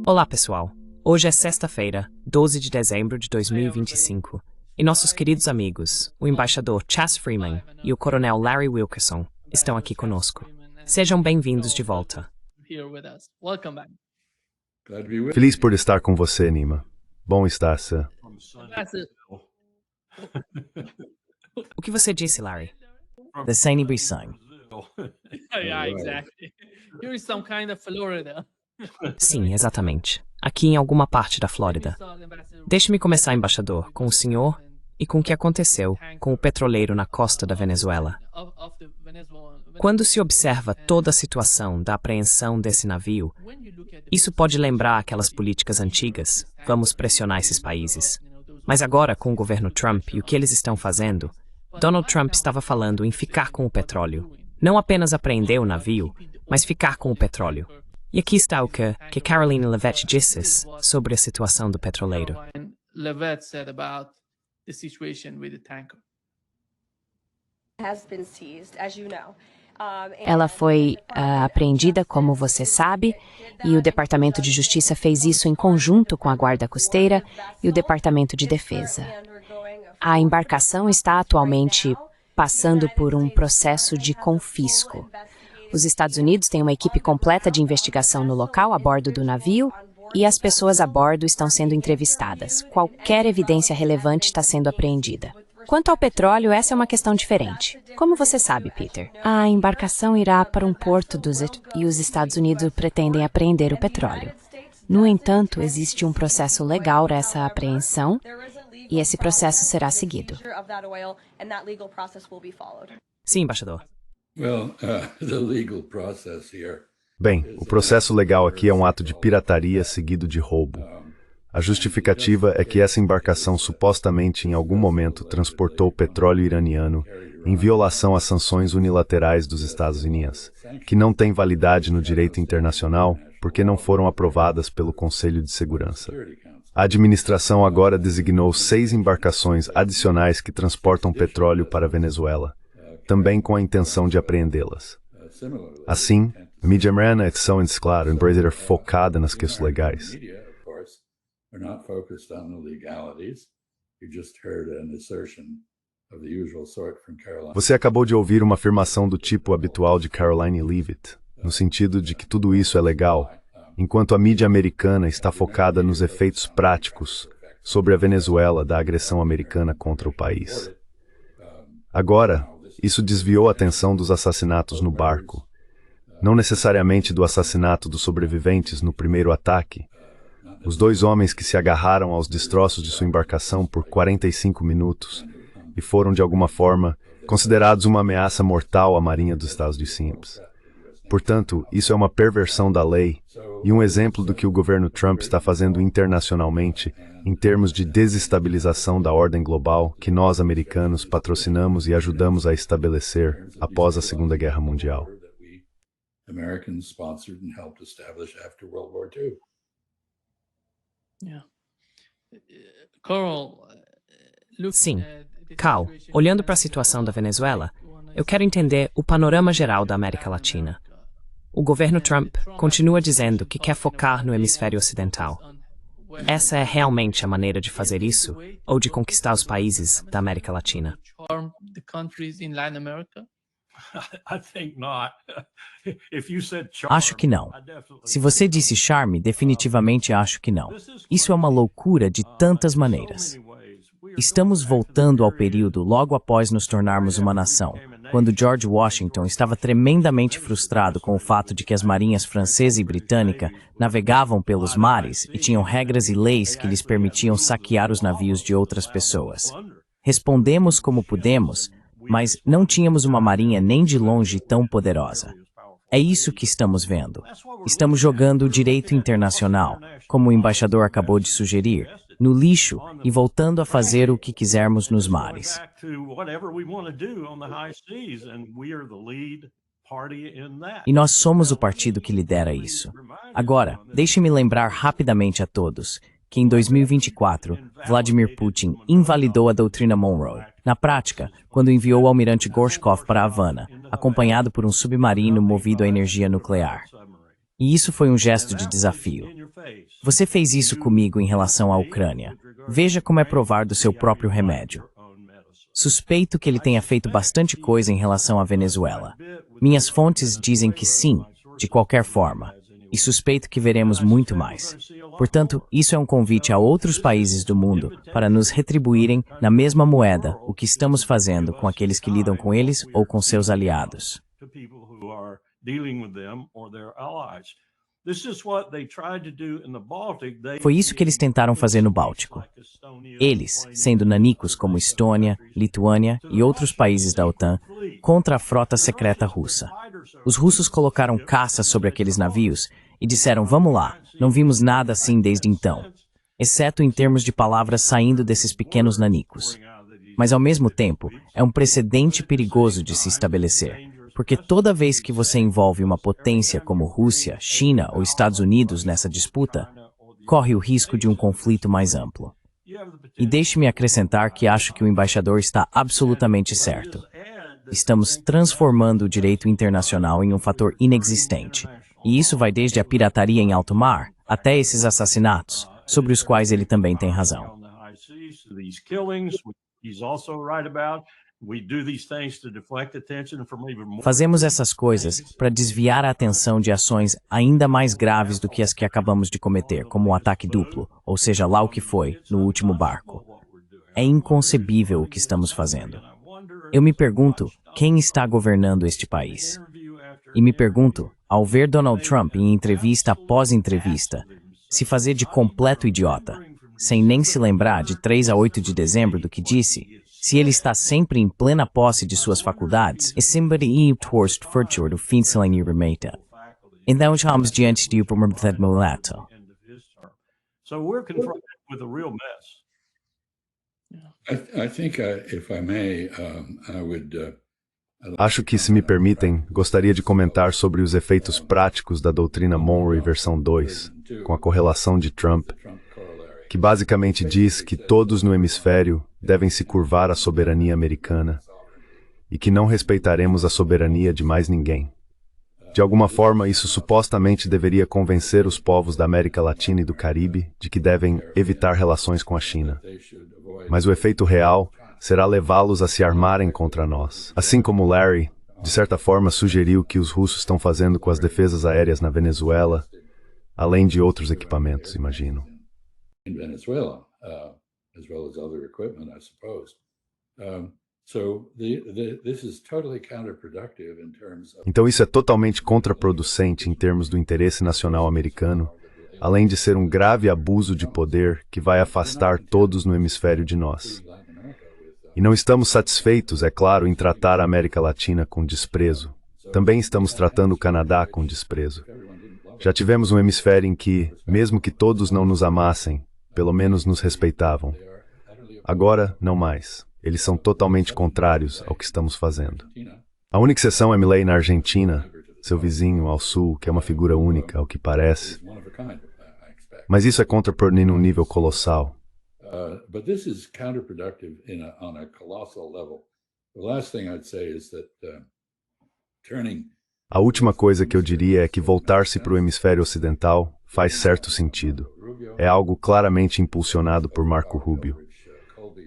Olá, pessoal. Hoje é sexta-feira, 12 de dezembro de 2025, e nossos queridos amigos, o embaixador Chas Freeman e o coronel Larry Wilkerson, estão aqui conosco. Sejam bem-vindos de volta. Feliz por estar com você, Nima. Bom estar, sir. O que você disse, Larry? The Sunny Breeze Song. Yeah, exactly. You're some kind of Florida. Sim, exatamente. Aqui em alguma parte da Flórida. Deixe-me começar, embaixador, com o senhor e com o que aconteceu com o petroleiro na costa da Venezuela. Quando se observa toda a situação da apreensão desse navio, isso pode lembrar aquelas políticas antigas, vamos pressionar esses países. Mas agora, com o governo Trump e o que eles estão fazendo, Donald Trump estava falando em ficar com o petróleo. Não apenas apreender o navio, mas ficar com o petróleo. E aqui está o que Karoline Leavitt disse sobre a situação do petroleiro. Leavitt said about the situation with the tanker. Ela foi apreendida, como você sabe, e o Departamento de Justiça fez isso em conjunto com a Guarda Costeira e o Departamento de Defesa. A embarcação está atualmente passando por um processo de confisco. Os Estados Unidos têm uma equipe completa de investigação no local, a bordo do navio, e as pessoas a bordo estão sendo entrevistadas. Qualquer evidência relevante está sendo apreendida. Quanto ao petróleo, essa é uma questão diferente. Como você sabe, Peter, a embarcação irá para um porto e os Estados Unidos pretendem apreender o petróleo. No entanto, existe um processo legal para essa apreensão e esse processo será seguido. Sim, embaixador. Bem, o processo legal aqui é um ato de pirataria seguido de roubo. A justificativa é que essa embarcação supostamente em algum momento transportou petróleo iraniano em violação às sanções unilaterais dos Estados Unidos, que não têm validade no direito internacional porque não foram aprovadas pelo Conselho de Segurança. A administração agora designou 6 embarcações adicionais que transportam petróleo para a Venezuela, também com a intenção de apreendê-las. Assim, a mídia americana são claro, empresa focada nas questões legais. Você acabou de ouvir uma afirmação do tipo habitual de Karoline Leavitt, no sentido de que tudo isso é legal, enquanto a mídia americana está focada nos efeitos práticos sobre a Venezuela da agressão americana contra o país. Agora, isso desviou a atenção dos assassinatos no barco, não necessariamente do assassinato dos sobreviventes no primeiro ataque. Os 2 homens que se agarraram aos destroços de sua embarcação por 45 minutos e foram, de alguma forma, considerados uma ameaça mortal à Marinha dos Estados Unidos. Portanto, isso é uma perversão da lei e um exemplo do que o governo Trump está fazendo internacionalmente em termos de desestabilização da ordem global que nós, americanos, patrocinamos e ajudamos a estabelecer após a Segunda Guerra Mundial. Sim. Cal, olhando para a situação da Venezuela, eu quero entender o panorama geral da América Latina. O governo Trump continua dizendo que quer focar no hemisfério ocidental. Essa é realmente a maneira de fazer isso ou de conquistar os países da América Latina? Acho que não. Se você disse charme, definitivamente acho que não. Isso é uma loucura de tantas maneiras. Estamos voltando ao período logo após nos tornarmos uma nação, quando George Washington estava tremendamente frustrado com o fato de que as marinhas francesa e britânica navegavam pelos mares e tinham regras e leis que lhes permitiam saquear os navios de outras pessoas. Respondemos como pudemos, mas não tínhamos uma marinha nem de longe tão poderosa. É isso que estamos vendo. Estamos jogando o direito internacional, como o embaixador acabou de sugerir, no lixo e voltando a fazer o que quisermos nos mares. E nós somos o partido que lidera isso. Agora, deixe-me lembrar rapidamente a todos que em 2024, Vladimir Putin invalidou a doutrina Monroe. Na prática, quando enviou o almirante Gorshkov para Havana, acompanhado por um submarino movido à energia nuclear. E isso foi um gesto de desafio. Você fez isso comigo em relação à Ucrânia. Veja como é provar do seu próprio remédio. Suspeito que ele tenha feito bastante coisa em relação à Venezuela. Minhas fontes dizem que sim, de qualquer forma. E suspeito que veremos muito mais. Portanto, isso é um convite a outros países do mundo para nos retribuírem na mesma moeda o que estamos fazendo com aqueles que lidam com eles ou com seus aliados. Foi isso que eles tentaram fazer no Báltico. Eles, sendo nanicos como Estônia, Lituânia e outros países da OTAN, contra a frota secreta russa. Os russos colocaram caças sobre aqueles navios e disseram: vamos lá, não vimos nada assim desde então, exceto em termos de palavras saindo desses pequenos nanicos. Mas ao mesmo tempo, é um precedente perigoso de se estabelecer, porque toda vez que você envolve uma potência como Rússia, China ou Estados Unidos nessa disputa, corre o risco de um conflito mais amplo. E deixe-me acrescentar que acho que o embaixador está absolutamente certo. Estamos transformando o direito internacional em um fator inexistente, e isso vai desde a pirataria em alto mar até esses assassinatos, sobre os quais ele também tem razão. Fazemos essas coisas para desviar a atenção de ações ainda mais graves do que as que acabamos de cometer, como o ataque duplo, ou seja lá o que foi, no último barco. É inconcebível o que estamos fazendo. Eu me pergunto quem está governando este país. E me pergunto, ao ver Donald Trump em entrevista após entrevista, se fazer de completo idiota, sem nem se lembrar de 3 a 8 de dezembro do que disse, se ele está sempre em plena posse de suas faculdades, e somebody torst fortune do finseling e remeta. Então estamos diante de um mulato. So we're confronted with a real mess. I think, if I may, I would. Acho que, se me permitem, gostaria de comentar sobre os efeitos práticos da doutrina Monroe versão 2, com a correlação de Trump, que basicamente diz que todos no hemisfério devem se curvar à soberania americana e que não respeitaremos a soberania de mais ninguém. De alguma forma, isso supostamente deveria convencer os povos da América Latina e do Caribe de que devem evitar relações com a China. Mas o efeito real será levá-los a se armarem contra nós. Assim como Larry, de certa forma, sugeriu que os russos estão fazendo com as defesas aéreas na Venezuela, além de outros equipamentos, imagino. As well as other equipment, I suppose. This is totally counterproductive in terms of. Então isso é totalmente contraproducente em termos do interesse nacional americano, além de ser um grave abuso de poder que vai afastar todos no hemisfério de nós. E não estamos satisfeitos, é claro, em tratar a América Latina com desprezo. Também estamos tratando o Canadá com desprezo. Já tivemos um hemisfério em que, mesmo que todos não nos amassem, pelo menos nos respeitavam. Agora, não mais. Eles são totalmente contrários ao que estamos fazendo. A única exceção é Milei na Argentina, seu vizinho ao sul, que é uma figura única, ao que parece. Mas isso é contraproducente num nível colossal. But this is counterproductive on a colossal level. The last thing I'd say is that turning. A última coisa que eu diria é que voltar-se para o hemisfério ocidental faz certo sentido. É algo claramente impulsionado por Marco Rubio.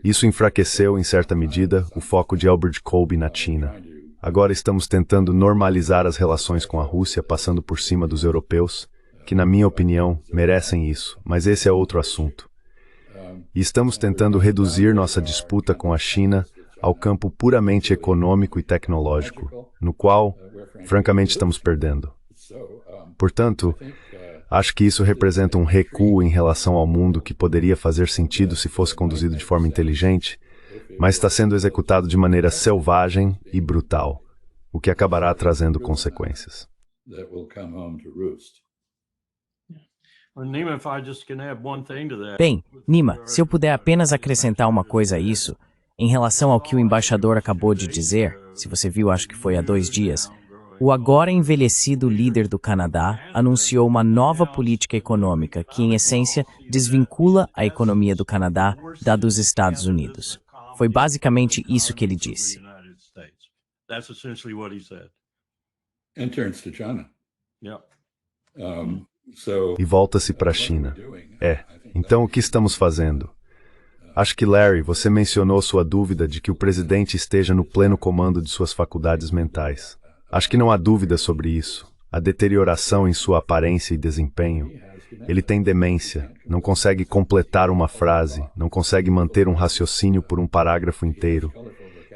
Isso enfraqueceu, em certa medida, o foco de Albert Colby na China. Agora estamos tentando normalizar as relações com a Rússia, passando por cima dos europeus, que, na minha opinião, merecem isso, mas esse é outro assunto. E estamos tentando reduzir nossa disputa com a China ao campo puramente econômico e tecnológico, no qual, francamente, estamos perdendo. Portanto, acho que isso representa um recuo em relação ao mundo que poderia fazer sentido se fosse conduzido de forma inteligente, mas está sendo executado de maneira selvagem e brutal, o que acabará trazendo consequências. Bem, Nima, se eu puder apenas acrescentar uma coisa a isso, em relação ao que o embaixador acabou de dizer, se você viu, acho que foi há 2 dias, o agora envelhecido líder do Canadá anunciou uma nova política econômica que, em essência, desvincula a economia do Canadá da dos Estados Unidos. Foi basicamente isso que ele disse. And turns to China. e volta-se para a China. Então o que estamos fazendo? Acho que, Larry, você mencionou sua dúvida de que o presidente esteja no pleno comando de suas faculdades mentais. Acho que não há dúvida sobre isso. A deterioração em sua aparência e desempenho. Ele tem demência, não consegue completar uma frase, não consegue manter um raciocínio por um parágrafo inteiro.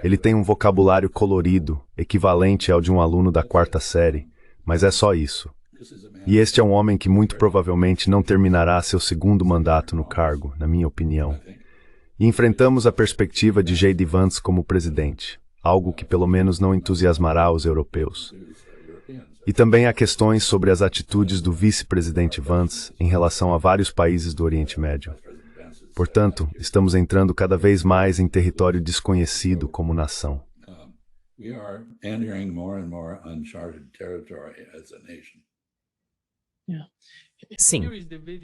Ele tem um vocabulário colorido, equivalente ao de um aluno da 4ª série, mas é só isso. E este é um homem que muito provavelmente não terminará seu 2º mandato no cargo, na minha opinião. E enfrentamos a perspectiva de J.D. Vance como presidente, algo que pelo menos não entusiasmará os europeus. E também há questões sobre as atitudes do vice-presidente Vance em relação a vários países do Oriente Médio. Portanto, estamos entrando cada vez mais em território desconhecido como nação. Sim,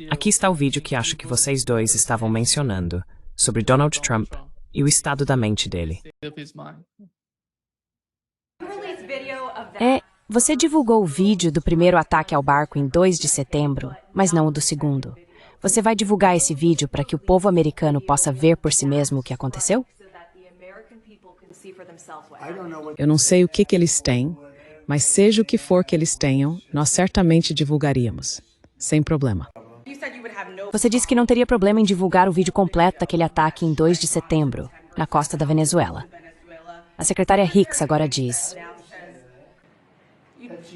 aqui está o vídeo que acho que vocês dois estavam mencionando, sobre Donald Trump e o estado da mente dele. Você divulgou o vídeo do primeiro ataque ao barco em 2 de setembro, mas não o do segundo. Você vai divulgar esse vídeo para que o povo americano possa ver por si mesmo o que aconteceu? Eu não sei o que eles têm, mas seja o que for que eles tenham, nós certamente divulgaríamos. Sem problema. Você disse que não teria problema em divulgar o vídeo completo daquele ataque em 2 de setembro, na costa da Venezuela. A secretária Hicks agora diz...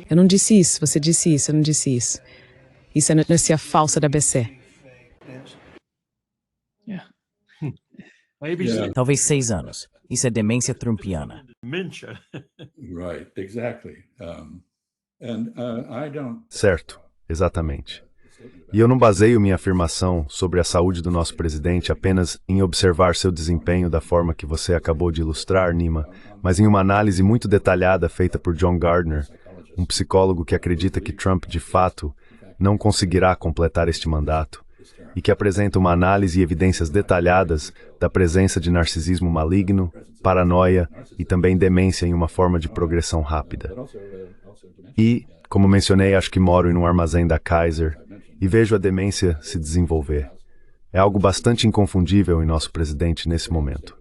Eu não disse isso, você disse isso, eu não disse isso. Isso é notícia falsa da ABC. Talvez 6 anos. Isso é demência trumpiana. Right, exactly. Certo, exatamente. E eu não baseio minha afirmação sobre a saúde do nosso presidente apenas em observar seu desempenho da forma que você acabou de ilustrar, Nima, mas em uma análise muito detalhada feita por John Gardner, um psicólogo que acredita que Trump, de fato, não conseguirá completar este mandato, e que apresenta uma análise e evidências detalhadas da presença de narcisismo maligno, paranoia e também demência em uma forma de progressão rápida. E, como mencionei, acho que moro em um armazém da Kaiser e vejo a demência se desenvolver. É algo bastante inconfundível em nosso presidente nesse momento.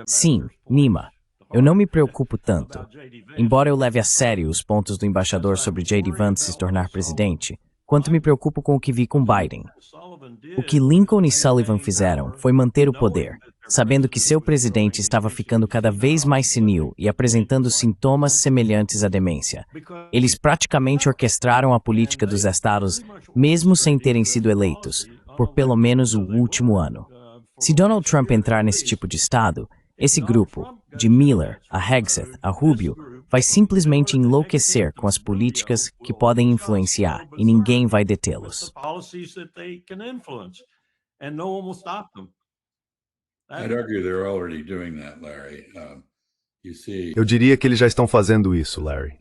Sim, Nima. Eu não me preocupo tanto. Embora eu leve a sério os pontos do embaixador sobre J.D. Vance se tornar presidente, quanto me preocupo com o que vi com Biden. O que Lincoln e Sullivan fizeram foi manter o poder, sabendo que seu presidente estava ficando cada vez mais senil e apresentando sintomas semelhantes à demência. Eles praticamente orquestraram a política dos estados, mesmo sem terem sido eleitos, por pelo menos o último ano. Se Donald Trump entrar nesse tipo de estado, esse grupo, de Miller a Hegseth a Rubio, vai simplesmente enlouquecer com as políticas que podem influenciar e ninguém vai detê-los. Eu diria que eles já estão fazendo isso, Larry.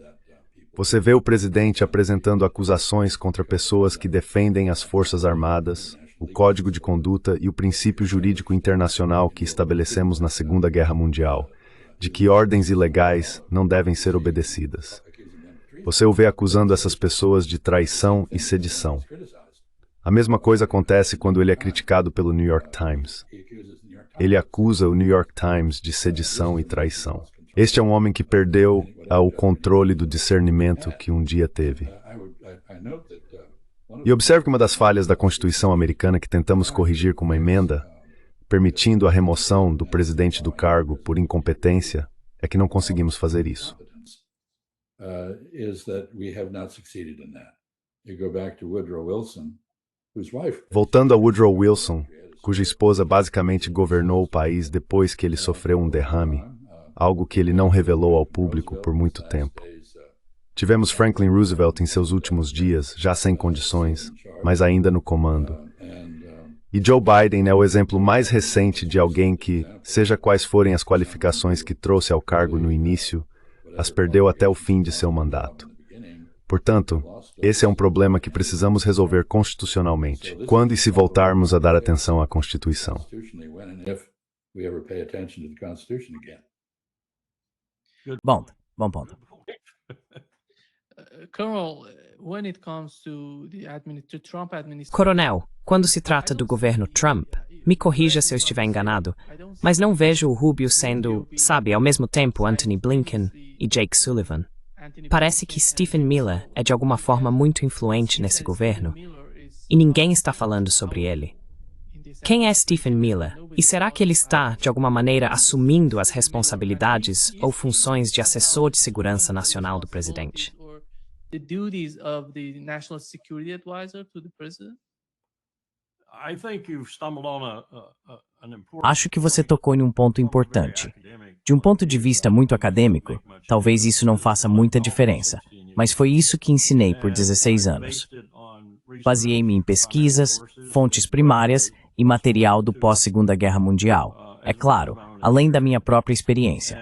Você vê o presidente apresentando acusações contra pessoas que defendem as Forças Armadas, o Código de Conduta e o princípio jurídico internacional que estabelecemos na Segunda Guerra Mundial, de que ordens ilegais não devem ser obedecidas. Você o vê acusando essas pessoas de traição e sedição. A mesma coisa acontece quando ele é criticado pelo New York Times. Ele acusa o New York Times de sedição e traição. Este é um homem que perdeu o controle do discernimento que um dia teve. E observe que uma das falhas da Constituição americana que tentamos corrigir com uma emenda, permitindo a remoção do presidente do cargo por incompetência, é que não conseguimos fazer isso. Voltando a Woodrow Wilson, cuja esposa basicamente governou o país depois que ele sofreu um derrame, algo que ele não revelou ao público por muito tempo. Tivemos Franklin Roosevelt em seus últimos dias, já sem condições, mas ainda no comando. E Joe Biden é o exemplo mais recente de alguém que, seja quais forem as qualificações que trouxe ao cargo no início, as perdeu até o fim de seu mandato. Portanto, esse é um problema que precisamos resolver constitucionalmente, quando e se voltarmos a dar atenção à Constituição. Bom ponto. Colonel, when it comes to the Trump administration, Coronel, quando se trata do governo Trump, me corrija se eu estiver enganado, mas não vejo o Rubio sendo, sabe, ao mesmo tempo Anthony Blinken e Jake Sullivan. Parece que Stephen Miller é de alguma forma muito influente nesse governo e ninguém está falando sobre ele. Quem é Stephen Miller? E será que ele está, de alguma maneira, assumindo as responsabilidades ou funções de assessor de segurança nacional do presidente? the duties of the National Security Advisor to the President? Acho que você tocou em um ponto importante. De um ponto de vista muito acadêmico, talvez isso não faça muita diferença, mas foi isso que ensinei por 16 anos. Baseei-me em pesquisas, fontes primárias e material do pós-Segunda Guerra Mundial. É claro, além da minha própria experiência.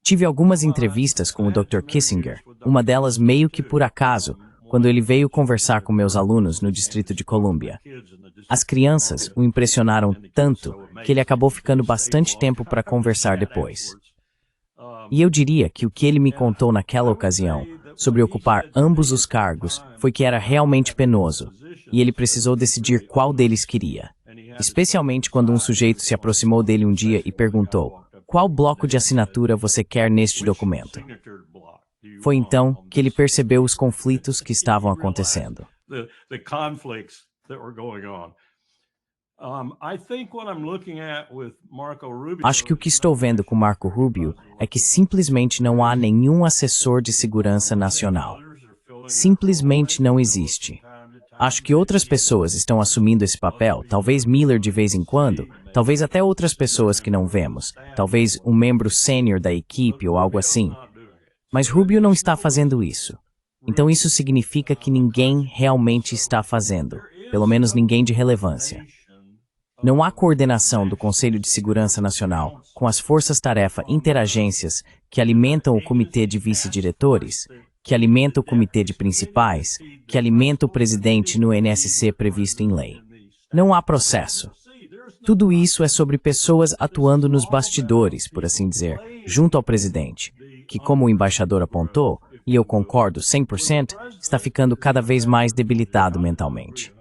Tive algumas entrevistas com o Dr. Kissinger, uma delas meio que por acaso, quando ele veio conversar com meus alunos no Distrito de Colômbia. As crianças o impressionaram tanto que ele acabou ficando bastante tempo para conversar depois. E eu diria que o que ele me contou naquela ocasião, sobre ocupar ambos os cargos, foi que era realmente penoso, e ele precisou decidir qual deles queria. Especialmente quando um sujeito se aproximou dele um dia e perguntou: "Qual bloco de assinatura você quer neste documento?" Foi então que ele percebeu os conflitos que estavam acontecendo. Acho que o que estou vendo com Marco Rubio é que simplesmente não há nenhum assessor de segurança nacional. Simplesmente não existe. Acho que outras pessoas estão assumindo esse papel, talvez Miller de vez em quando, talvez até outras pessoas que não vemos, talvez um membro sênior da equipe ou algo assim. Mas Rubio não está fazendo isso. Então isso significa que ninguém realmente está fazendo, pelo menos ninguém de relevância. Não há coordenação do Conselho de Segurança Nacional com as forças-tarefa interagências que alimentam o comitê de vice-diretores, que alimenta o comitê de principais, que alimenta o presidente no NSC previsto em lei. Não há processo. Tudo isso é sobre pessoas atuando nos bastidores, por assim dizer, junto ao presidente, que, como o embaixador apontou, e eu concordo 100%, está ficando cada vez mais debilitado mentalmente.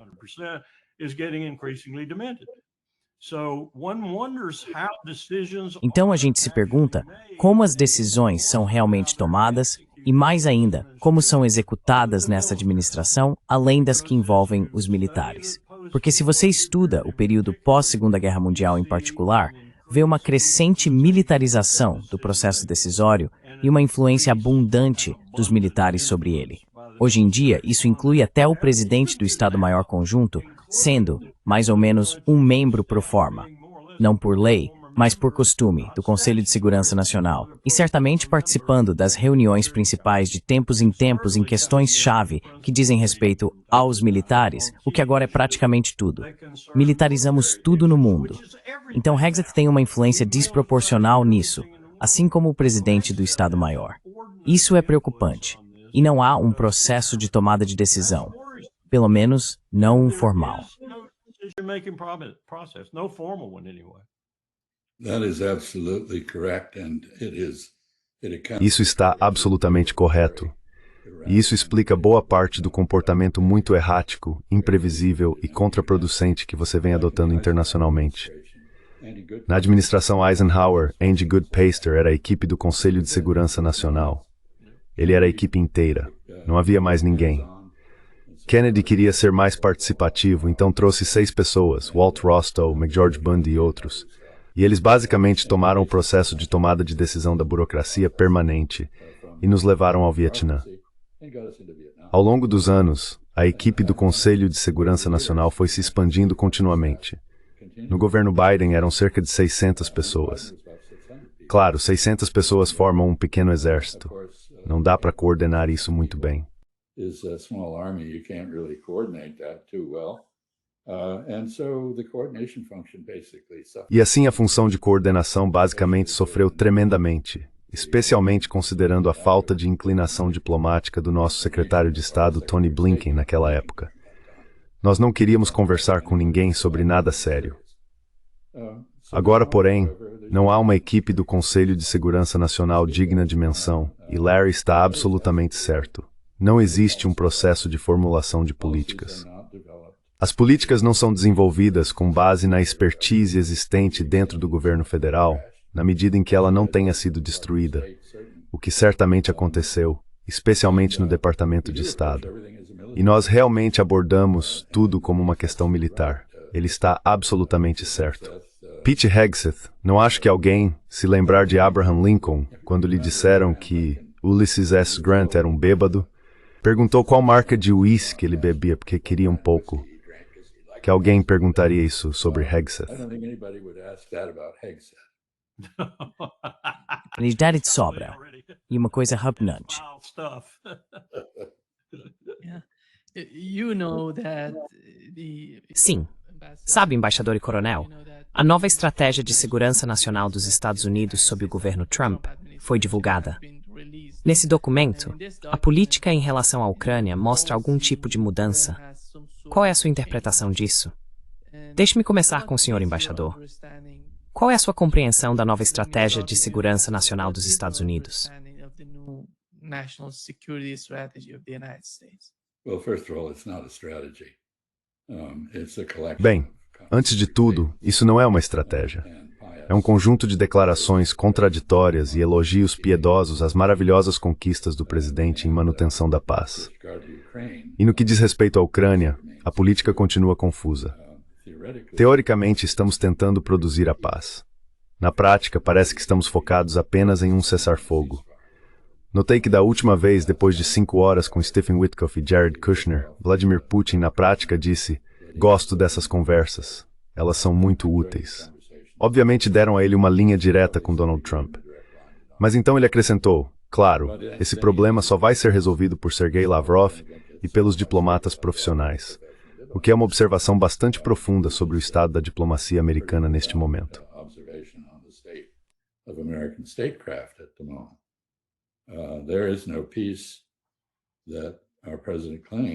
Então a gente se pergunta como as decisões são realmente tomadas e, mais ainda, como são executadas nessa administração, além das que envolvem os militares. Porque se você estuda o período pós-Segunda Guerra Mundial em particular, vê uma crescente militarização do processo decisório e uma influência abundante dos militares sobre ele. Hoje em dia, isso inclui até o presidente do Estado-Maior Conjunto, sendo, mais ou menos, um membro pro forma. Não por lei, mas por costume, do Conselho de Segurança Nacional, e certamente participando das reuniões principais de tempos em tempos em questões-chave que dizem respeito aos militares, o que agora é praticamente tudo. Militarizamos tudo no mundo. Então Hegseth tem uma influência desproporcional nisso, assim como o presidente do Estado-Maior. Isso é preocupante, e não há um processo de tomada de decisão, pelo menos não um formal. Isso está absolutamente correto. E isso explica boa parte do comportamento muito errático, imprevisível e contraproducente que você vem adotando internacionalmente. Na administração Eisenhower, Andy Goodpaster era a equipe do Conselho de Segurança Nacional. Ele era a equipe inteira. Não havia mais ninguém. Kennedy queria ser mais participativo, então trouxe 6 pessoas, Walt Rostow, McGeorge Bundy e outros. E eles basicamente tomaram o processo de tomada de decisão da burocracia permanente e nos levaram ao Vietnã. Ao longo dos anos, a equipe do Conselho de Segurança Nacional foi se expandindo continuamente. No governo Biden eram cerca de 600 pessoas. Claro, 600 pessoas formam um pequeno exército. Não dá para coordenar isso muito bem. E assim a função de coordenação basicamente sofreu tremendamente, especialmente considerando a falta de inclinação diplomática do nosso secretário de Estado, Tony Blinken, naquela época. Nós não queríamos conversar com ninguém sobre nada sério. Agora, porém, Não há uma equipe do Conselho de Segurança Nacional digna de menção, e Larry está absolutamente certo. Não existe um processo de formulação de políticas. As políticas não são desenvolvidas com base na expertise existente dentro do governo federal, na medida em que ela não tenha sido destruída, o que certamente aconteceu, especialmente no Departamento de Estado. E nós realmente abordamos tudo como uma questão militar. Ele está absolutamente certo. Pete Hegseth, não acho que alguém se lembrar de Abraham Lincoln quando lhe disseram que Ulysses S. Grant era um bêbado, perguntou qual marca de uísque ele bebia porque queria um pouco. Que alguém perguntaria isso sobre Hegseth. Quantidade de sobra. E uma coisa repugnante. Sim. Sabe, embaixador e coronel, a nova estratégia de segurança nacional dos Estados Unidos sob o governo Trump foi divulgada. Nesse documento, a política em relação à Ucrânia mostra algum tipo de mudança. Qual é a sua interpretação disso? Deixe-me começar com o senhor embaixador. Qual é a sua compreensão da nova estratégia de segurança nacional dos Estados Unidos? Bem, antes de tudo, isso não é uma estratégia. É um conjunto de declarações contraditórias e elogios piedosos às maravilhosas conquistas do presidente em manutenção da paz. E no que diz respeito à Ucrânia, a política continua confusa. Teoricamente, estamos tentando produzir a paz. Na prática, parece que estamos focados apenas em um cessar-fogo. Notei que da última vez, depois de 5 horas com Stephen Witkoff e Jared Kushner, Vladimir Putin, na prática, disse: "Gosto dessas conversas. Elas são muito úteis." Obviamente deram a ele uma linha direta com Donald Trump. Mas então ele acrescentou: "Claro, esse problema só vai ser resolvido por Sergei Lavrov e pelos diplomatas profissionais." O que é uma observação bastante profunda sobre o estado da diplomacia americana neste momento.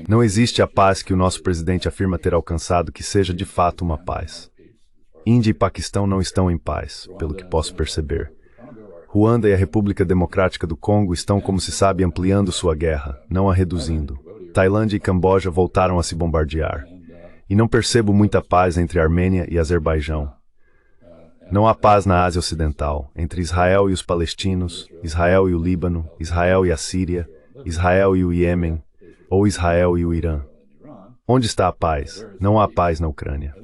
Não existe a paz que o nosso presidente afirma ter alcançado que seja de fato uma paz. Índia e Paquistão não estão em paz, pelo que posso perceber. Ruanda e a República Democrática do Congo estão, como se sabe, ampliando sua guerra, não a reduzindo. Tailândia e Camboja voltaram a se bombardear. E não percebo muita paz entre Armênia e Azerbaijão. Não há paz na Ásia Ocidental, entre Israel e os palestinos, Israel e o Líbano, Israel e a Síria, Israel e o Iêmen, ou Israel e o Irã. Onde está a paz? Não há paz na Ucrânia.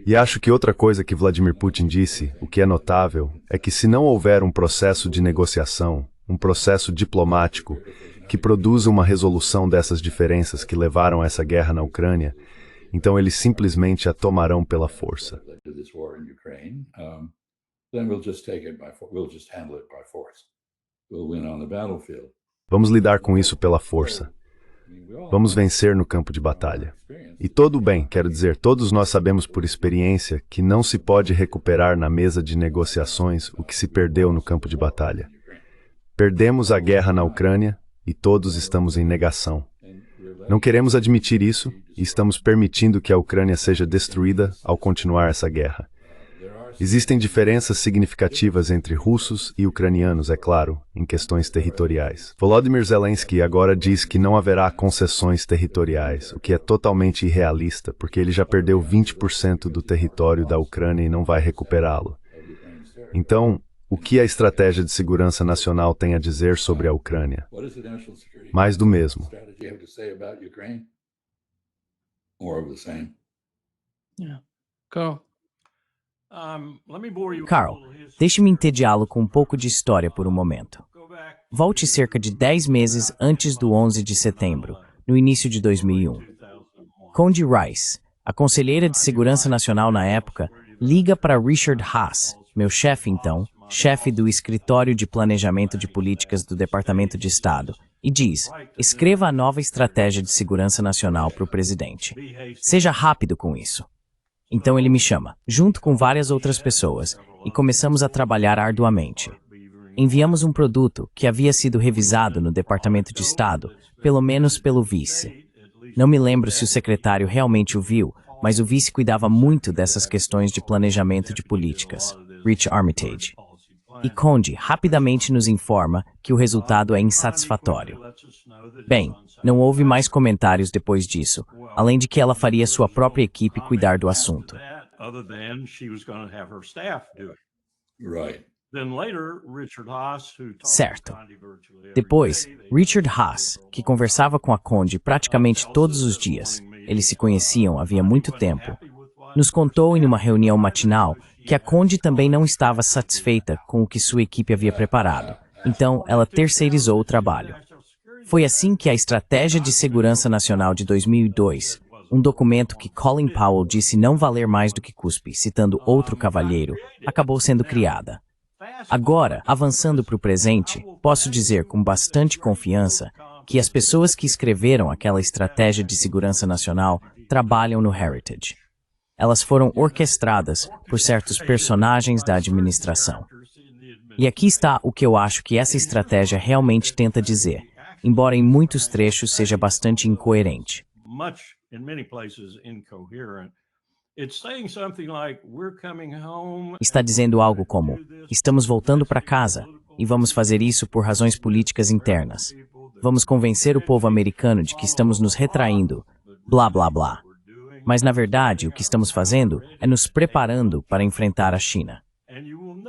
E acho que outra coisa que Vladimir Putin disse, o que é notável, é que se não houver um processo de negociação, um processo diplomático, que produza uma resolução dessas diferenças que levaram a essa guerra na Ucrânia, então eles simplesmente a tomarão pela força. Vamos lidar com isso pela força. Vamos vencer no campo de batalha. E todo bem, quero dizer, todos nós sabemos por experiência que não se pode recuperar na mesa de negociações o que se perdeu no campo de batalha. Perdemos a guerra na Ucrânia e todos estamos em negação. Não queremos admitir isso e estamos permitindo que a Ucrânia seja destruída ao continuar essa guerra. Existem diferenças significativas entre russos e ucranianos, é claro, em questões territoriais. Volodymyr Zelensky agora diz que não haverá concessões territoriais, o que é totalmente irrealista, porque ele já perdeu 20% do território da Ucrânia e não vai recuperá-lo. Então, o que a estratégia de segurança nacional tem a dizer sobre a Ucrânia? Mais do mesmo. Carl, deixe-me entediá-lo com um pouco de história por um momento. Volte cerca de 10 meses antes do 11 de setembro, no início de 2001. Condi Rice, a conselheira de segurança nacional na época, liga para Richard Haass, meu chefe então, chefe do Escritório de Planejamento de Políticas do Departamento de Estado, e diz: escreva a nova estratégia de segurança nacional para o presidente. Seja rápido com isso. Então ele me chama, junto com várias outras pessoas, e começamos a trabalhar arduamente. Enviamos um produto que havia sido revisado no Departamento de Estado, pelo menos pelo vice. Não me lembro se o secretário realmente o viu, mas o vice cuidava muito dessas questões de planejamento de políticas. Rich Armitage. E Conde rapidamente nos informa que o resultado é insatisfatório. Bem, não houve mais comentários depois disso, além de que ela faria sua própria equipe cuidar do assunto. Certo. Depois, Richard Haas, que conversava com a Conde praticamente todos os dias, eles se conheciam havia muito tempo, nos contou em uma reunião matinal que a Conde também não estava satisfeita com o que sua equipe havia preparado, então ela terceirizou o trabalho. Foi assim que a Estratégia de Segurança Nacional de 2002, um documento que Colin Powell disse não valer mais do que cuspe, citando outro cavalheiro, acabou sendo criada. Agora, avançando para o presente, posso dizer com bastante confiança que as pessoas que escreveram aquela Estratégia de Segurança Nacional trabalham no Heritage. Elas foram orquestradas por certos personagens da administração. E aqui está o que eu acho que essa estratégia realmente tenta dizer, embora em muitos trechos seja bastante incoerente. Está dizendo algo como, estamos voltando para casa e vamos fazer isso por razões políticas internas. Vamos convencer o povo americano de que estamos nos retraindo, blá blá blá. Mas, na verdade, o que estamos fazendo é nos preparando para enfrentar a China.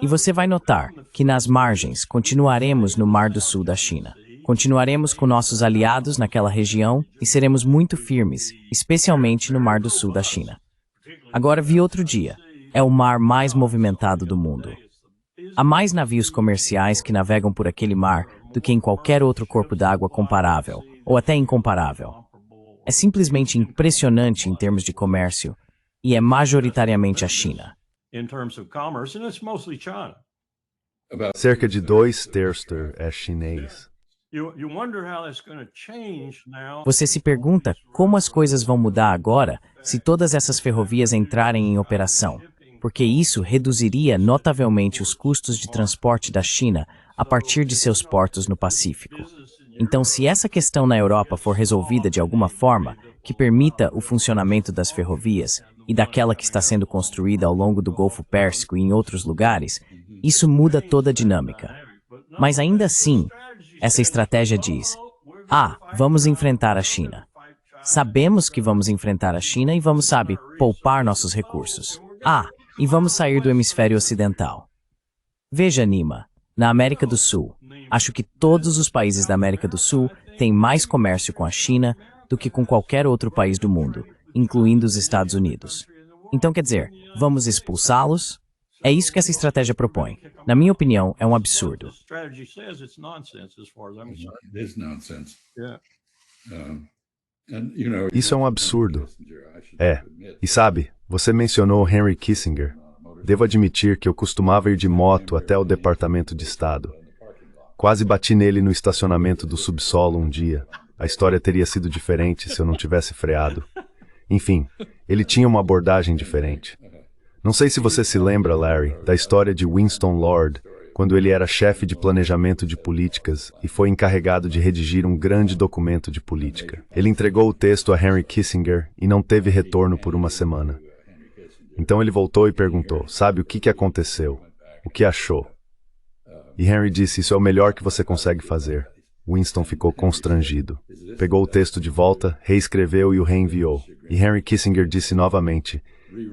E você vai notar que nas margens continuaremos no Mar do Sul da China. Continuaremos com nossos aliados naquela região e seremos muito firmes, especialmente no Mar do Sul da China. Agora vi outro dia. É o mar mais movimentado do mundo. Há mais navios comerciais que navegam por aquele mar do que em qualquer outro corpo d'água comparável, ou até incomparável. É simplesmente impressionante em termos de comércio, e é majoritariamente a China. Cerca de 2/3 é chinês. Você se pergunta como as coisas vão mudar agora se todas essas ferrovias entrarem em operação, porque isso reduziria notavelmente os custos de transporte da China a partir de seus portos no Pacífico. Então, se essa questão na Europa for resolvida de alguma forma, que permita o funcionamento das ferrovias e daquela que está sendo construída ao longo do Golfo Pérsico e em outros lugares, isso muda toda a dinâmica. Mas ainda assim, essa estratégia diz, vamos enfrentar a China. Sabemos que vamos enfrentar a China e vamos, poupar nossos recursos. E vamos sair do hemisfério ocidental. Veja, Nima, na América do Sul, acho que todos os países da América do Sul têm mais comércio com a China do que com qualquer outro país do mundo, incluindo os Estados Unidos. Então, quer dizer, vamos expulsá-los? É isso que essa estratégia propõe. Na minha opinião, é um absurdo. Isso é um absurdo. E sabe, você mencionou Henry Kissinger. Devo admitir que eu costumava ir de moto até o Departamento de Estado. Quase bati nele no estacionamento do subsolo um dia. A história teria sido diferente se eu não tivesse freado. Enfim, ele tinha uma abordagem diferente. Não sei se você se lembra, Larry, da história de Winston Lord, quando ele era chefe de planejamento de políticas e foi encarregado de redigir um grande documento de política. Ele entregou o texto a Henry Kissinger e não teve retorno por uma semana. Então ele voltou e perguntou, sabe o que aconteceu? O que achou? E Henry disse, isso é o melhor que você consegue fazer. Winston ficou constrangido. Pegou o texto de volta, reescreveu e o reenviou. E Henry Kissinger disse novamente,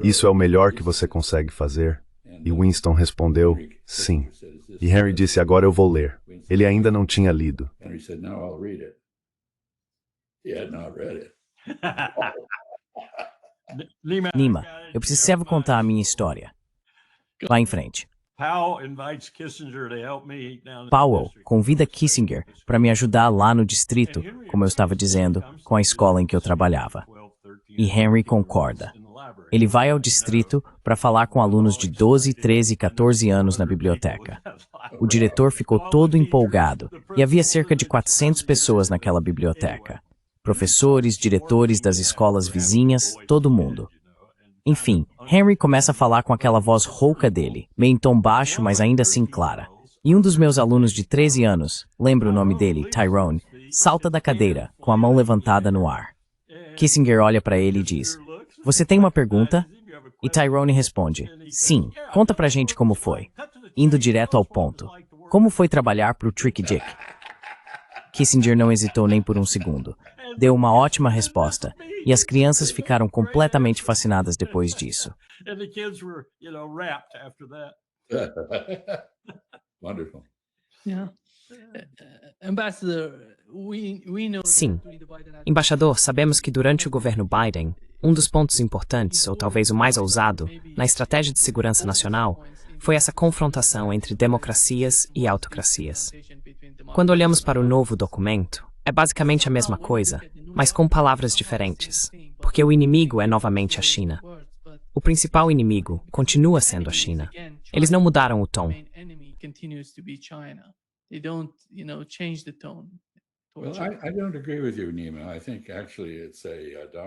isso é o melhor que você consegue fazer? E Winston respondeu, sim. E Henry disse, agora eu vou ler. Ele ainda não tinha lido. Nima, eu precisava contar a minha história. Vá em frente. Powell convida Kissinger para me ajudar lá no distrito, como eu estava dizendo, com a escola em que eu trabalhava. E Henry concorda. Ele vai ao distrito para falar com alunos de 12, 13 e 14 anos na biblioteca. O diretor ficou todo empolgado e havia cerca de 400 pessoas naquela biblioteca. Professores, diretores das escolas vizinhas, todo mundo. Enfim, Henry começa a falar com aquela voz rouca dele, meio em tom baixo, mas ainda assim clara. E um dos meus alunos de 13 anos, lembra o nome dele, Tyrone, salta da cadeira, com a mão levantada no ar. Kissinger olha para ele e diz, você tem uma pergunta? E Tyrone responde, sim, conta pra gente como foi. Indo direto ao ponto. Como foi trabalhar pro Tricky Dick? Kissinger não hesitou nem por um segundo. Deu uma ótima resposta, e as crianças ficaram completamente fascinadas depois disso. Wonderful. Yeah. Ambassador, we know Sim. Embaixador, sabemos que durante o governo Biden, um dos pontos importantes, ou talvez o mais ousado, na estratégia de segurança nacional, foi essa confrontação entre democracias e autocracias. Quando olhamos para o novo documento, é basicamente a mesma coisa, mas com palavras diferentes, porque o inimigo é novamente a China. O principal inimigo continua sendo a China. Eles não mudaram o tom.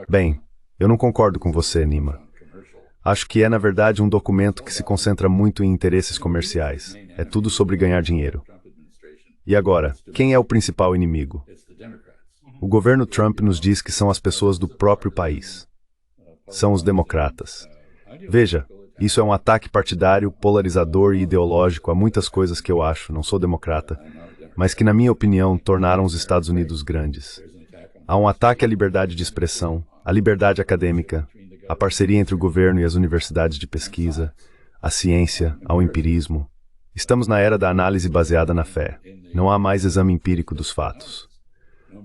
Bem, eu não concordo com você, Nima. Acho que é, na verdade, um documento que se concentra muito em interesses comerciais. É tudo sobre ganhar dinheiro. E agora, quem é o principal inimigo? O governo Trump nos diz que são as pessoas do próprio país. São os democratas. Veja, isso é um ataque partidário, polarizador e ideológico a muitas coisas que eu acho, não sou democrata, mas que, na minha opinião, tornaram os Estados Unidos grandes. Há um ataque à liberdade de expressão, à liberdade acadêmica, à parceria entre o governo e as universidades de pesquisa, à ciência, ao empirismo. Estamos na era da análise baseada na fé. Não há mais exame empírico dos fatos.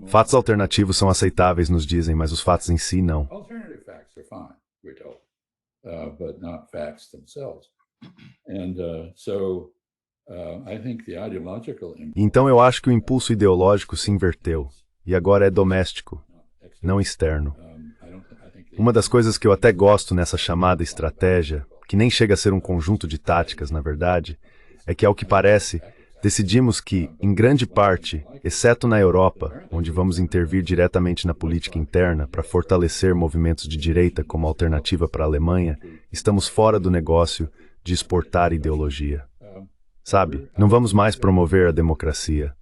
Fatos alternativos são aceitáveis, nos dizem, mas os fatos em si não. Então eu acho que o impulso ideológico se inverteu, e agora é doméstico, não externo. Uma das coisas que eu até gosto nessa chamada estratégia, que nem chega a ser um conjunto de táticas, na verdade, é que, ao que parece, decidimos que, em grande parte, exceto na Europa, onde vamos intervir diretamente na política interna para fortalecer movimentos de direita como alternativa para a Alemanha, estamos fora do negócio de exportar ideologia. Sabe, não vamos mais promover a democracia.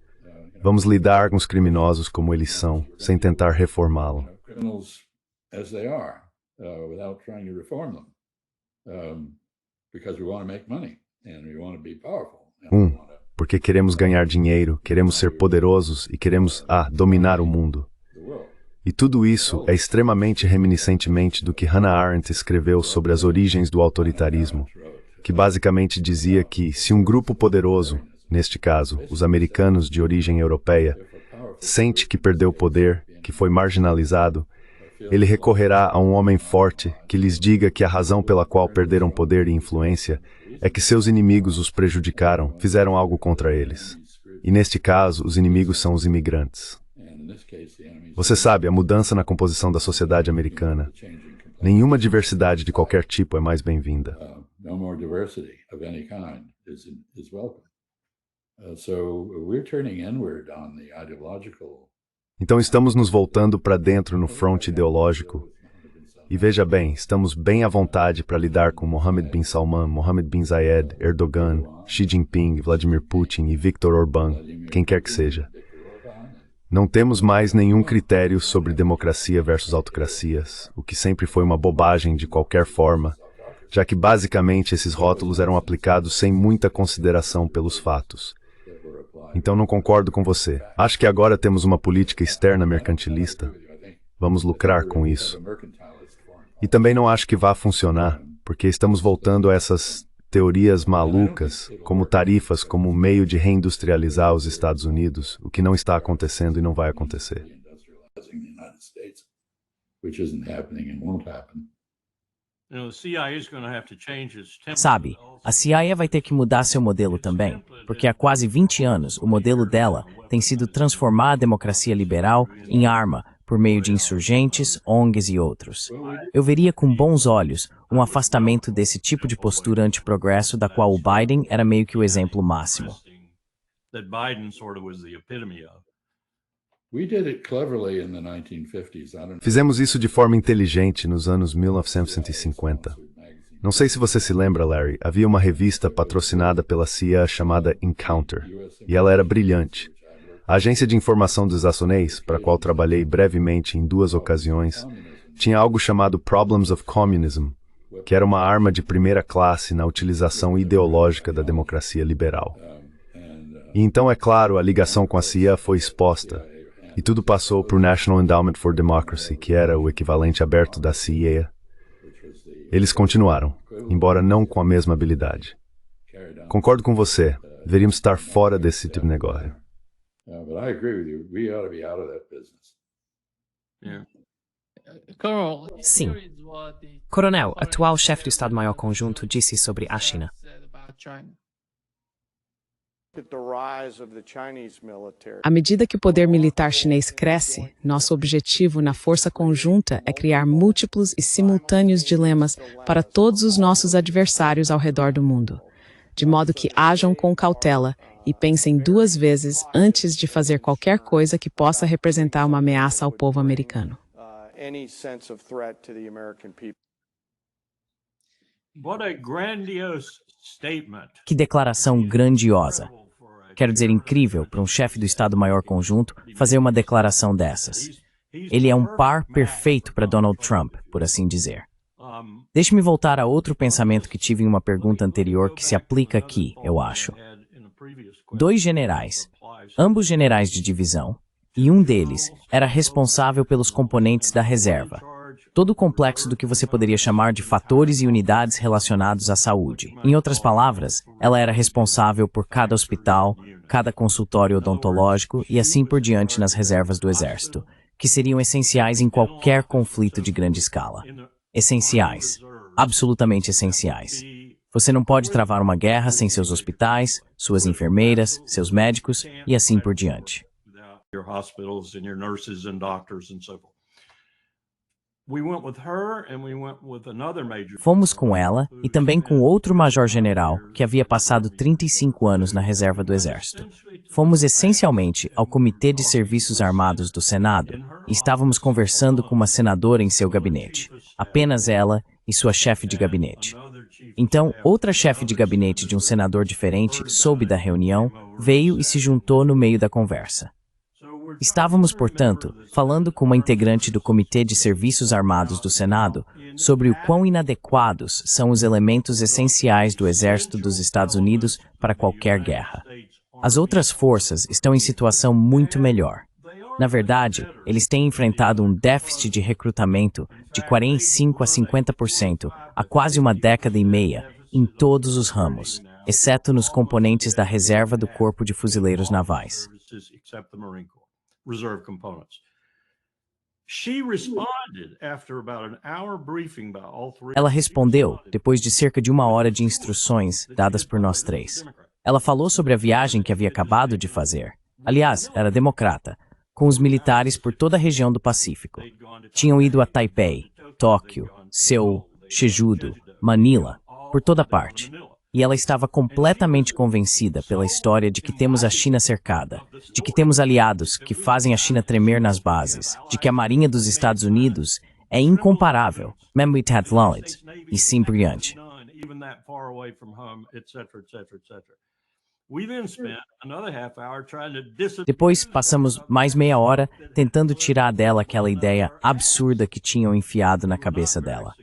Vamos lidar com os criminosos como eles são, sem tentar reformá-lo. Porque queremos ganhar dinheiro, queremos ser poderosos e queremos, dominar o mundo. E tudo isso é extremamente reminiscentemente do que Hannah Arendt escreveu sobre as origens do autoritarismo, que basicamente dizia que, se um grupo poderoso, neste caso, os americanos de origem europeia, sente que perdeu poder, que foi marginalizado, ele recorrerá a um homem forte que lhes diga que a razão pela qual perderam poder e influência é que seus inimigos os prejudicaram, fizeram algo contra eles. E neste caso, os inimigos são os imigrantes. Você sabe, a mudança na composição da sociedade americana. Nenhuma diversidade de qualquer tipo é mais bem-vinda. Então estamos nos voltando para dentro no front ideológico. E veja bem, estamos bem à vontade para lidar com Mohammed bin Salman, Mohammed bin Zayed, Erdogan, Xi Jinping, Vladimir Putin e Viktor Orbán, quem quer que seja. Não temos mais nenhum critério sobre democracia versus autocracias, o que sempre foi uma bobagem de qualquer forma, já que basicamente esses rótulos eram aplicados sem muita consideração pelos fatos. Então não concordo com você. Acho que agora temos uma política externa mercantilista. Vamos lucrar com isso. E também não acho que vá funcionar, porque estamos voltando a essas teorias malucas, como tarifas como meio de reindustrializar os Estados Unidos, o que não está acontecendo e não vai acontecer. Sabe, a CIA vai ter que mudar seu modelo também, porque há quase 20 anos o modelo dela tem sido transformar a democracia liberal em arma por meio de insurgentes, ONGs e outros. Eu veria com bons olhos um afastamento desse tipo de postura antiprogresso da qual o Biden era meio que o exemplo máximo. Fizemos isso de forma inteligente nos anos 1950. Não sei se você se lembra, Larry, havia uma revista patrocinada pela CIA chamada Encounter, e ela era brilhante. A agência de informação dos Assonês, para a qual trabalhei brevemente em 2 ocasiões, tinha algo chamado Problems of Communism, que era uma arma de primeira classe na utilização ideológica da democracia liberal. E então, é claro, a ligação com a CIA foi exposta, e tudo passou para o National Endowment for Democracy, que era o equivalente aberto da CIA. Eles continuaram, embora não com a mesma habilidade. Concordo com você, deveríamos estar fora desse tipo de negócio. Sim. Coronel, atual chefe do Estado-Maior Conjunto, disse sobre a China. À medida que o poder militar chinês cresce, nosso objetivo na força conjunta é criar múltiplos e simultâneos dilemas para todos os nossos adversários ao redor do mundo, de modo que ajam com cautela e pensem duas vezes antes de fazer qualquer coisa que possa representar uma ameaça ao povo americano. Que declaração grandiosa. Quero dizer, incrível para um chefe do Estado-Maior Conjunto fazer uma declaração dessas. Ele é um par perfeito para Donald Trump, por assim dizer. Deixe-me voltar a outro pensamento que tive em uma pergunta anterior que se aplica aqui, eu acho. 2 generais, ambos generais de divisão, e um deles era responsável pelos componentes da reserva. Todo o complexo do que você poderia chamar de fatores e unidades relacionados à saúde. Em outras palavras, ela era responsável por cada hospital, cada consultório odontológico e assim por diante nas reservas do Exército, que seriam essenciais em qualquer conflito de grande escala. Essenciais. Absolutamente essenciais. Você não pode travar uma guerra sem seus hospitais, suas enfermeiras, seus médicos e assim por diante. Fomos com ela e também com outro major-general que havia passado 35 anos na reserva do Exército. Fomos essencialmente ao Comitê de Serviços Armados do Senado e estávamos conversando com uma senadora em seu gabinete, apenas ela e sua chefe de gabinete. Então, outra chefe de gabinete de um senador diferente soube da reunião, veio e se juntou no meio da conversa. Estávamos, portanto, falando com uma integrante do Comitê de Serviços Armados do Senado sobre o quão inadequados são os elementos essenciais do Exército dos Estados Unidos para qualquer guerra. As outras forças estão em situação muito melhor. Na verdade, eles têm enfrentado um déficit de recrutamento de 45% a 50% há quase uma década e meia em todos os ramos, exceto nos componentes da reserva do Corpo de Fuzileiros Navais. Ela respondeu depois de cerca de 1 hora de instruções dadas por nós 3. Ela falou sobre a viagem que havia acabado de fazer. Aliás, era democrata, com os militares por toda a região do Pacífico. Tinham ido a Taipei, Tóquio, Seul, Jeju-do, Manila, por toda parte. E ela estava completamente convencida pela história de que temos a China cercada, de que temos aliados que fazem a China tremer nas bases, de que a Marinha dos Estados Unidos é incomparável, mesmo with that knowledge, e sim por diante. Depois passamos mais meia hora tentando tirar dela aquela ideia absurda que tinham enfiado na cabeça dela.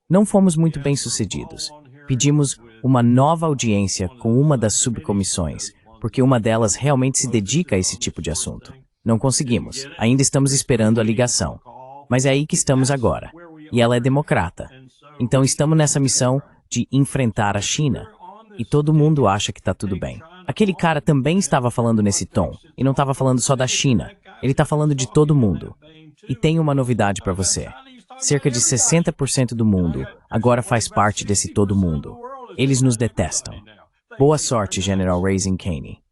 Não fomos muito bem-sucedidos. Pedimos uma nova audiência com uma das subcomissões, porque uma delas realmente se dedica a esse tipo de assunto. Não conseguimos. Ainda estamos esperando a ligação. Mas é aí que estamos agora. E ela é democrata. Então estamos nessa missão de enfrentar a China. E todo mundo acha que está tudo bem. Aquele cara também estava falando nesse tom. E não estava falando só da China. Ele está falando de todo mundo. E tem uma novidade para você. Cerca de 60% do mundo agora faz parte desse todo mundo. Eles nos detestam. Boa sorte, General Raising Cane.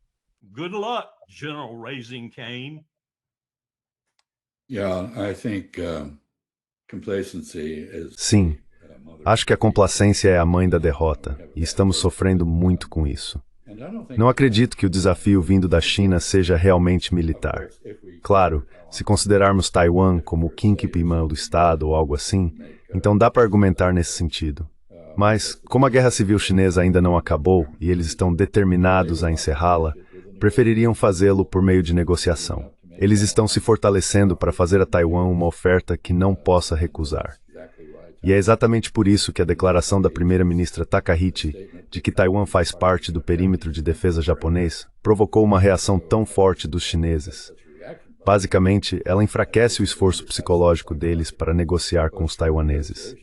Good luck, General Raising Cane. Sim, acho que a complacência é a mãe da derrota, e estamos sofrendo muito com isso. Não acredito que o desafio vindo da China seja realmente militar. Claro, se considerarmos Taiwan como o quinquipimã do Estado ou algo assim, então dá para argumentar nesse sentido. Mas, como a guerra civil chinesa ainda não acabou e eles estão determinados a encerrá-la, prefeririam fazê-lo por meio de negociação. Eles estão se fortalecendo para fazer a Taiwan uma oferta que não possa recusar. E é exatamente por isso que a declaração da primeira-ministra Takahiti de que Taiwan faz parte do perímetro de defesa japonês provocou uma reação tão forte dos chineses. Basicamente, ela enfraquece o esforço psicológico deles para negociar com os taiwaneses.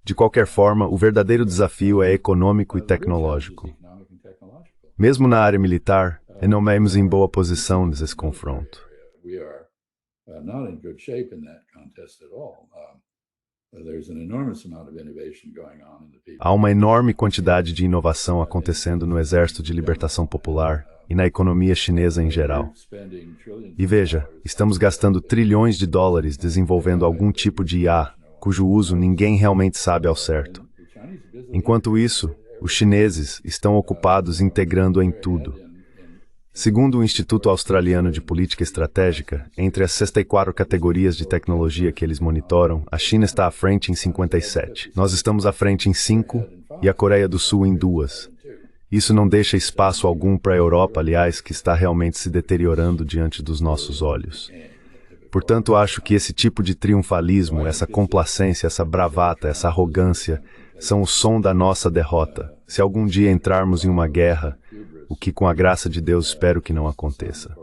De qualquer forma, o verdadeiro desafio é econômico e tecnológico. Mesmo na área militar, não vemos em boa posição nesse confronto. Há uma enorme quantidade de inovação acontecendo no Exército de Libertação Popular e na economia chinesa em geral. E veja, estamos gastando trilhões de dólares desenvolvendo algum tipo de IA, cujo uso ninguém realmente sabe ao certo. Enquanto isso, os chineses estão ocupados integrando em tudo. Segundo o Instituto Australiano de Política Estratégica, entre as 64 categorias de tecnologia que eles monitoram, a China está à frente em 57. Nós estamos à frente em 5 e a Coreia do Sul em 2. Isso não deixa espaço algum para a Europa, aliás, que está realmente se deteriorando diante dos nossos olhos. Portanto, acho que esse tipo de triunfalismo, essa complacência, essa bravata, essa arrogância, são o som da nossa derrota. Se algum dia entrarmos em uma guerra, o que com a graça de Deus espero que não aconteça.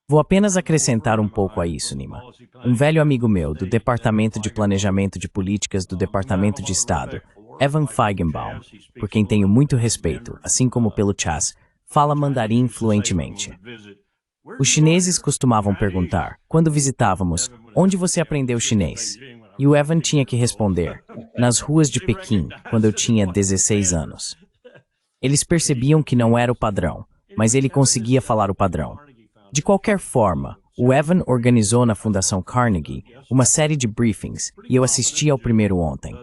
Vou apenas acrescentar um pouco a isso, Nima. Um velho amigo meu, do Departamento de Planejamento de Políticas do Departamento de Estado, Evan Feigenbaum, por quem tenho muito respeito, assim como pelo Chaz, fala mandarim fluentemente. Os chineses costumavam perguntar, quando visitávamos, onde você aprendeu chinês? E o Evan tinha que responder, nas ruas de Pequim, quando eu tinha 16 anos. Eles percebiam que não era o padrão, mas ele conseguia falar o padrão. De qualquer forma, o Evan organizou na Fundação Carnegie uma série de briefings e eu assisti ao primeiro ontem.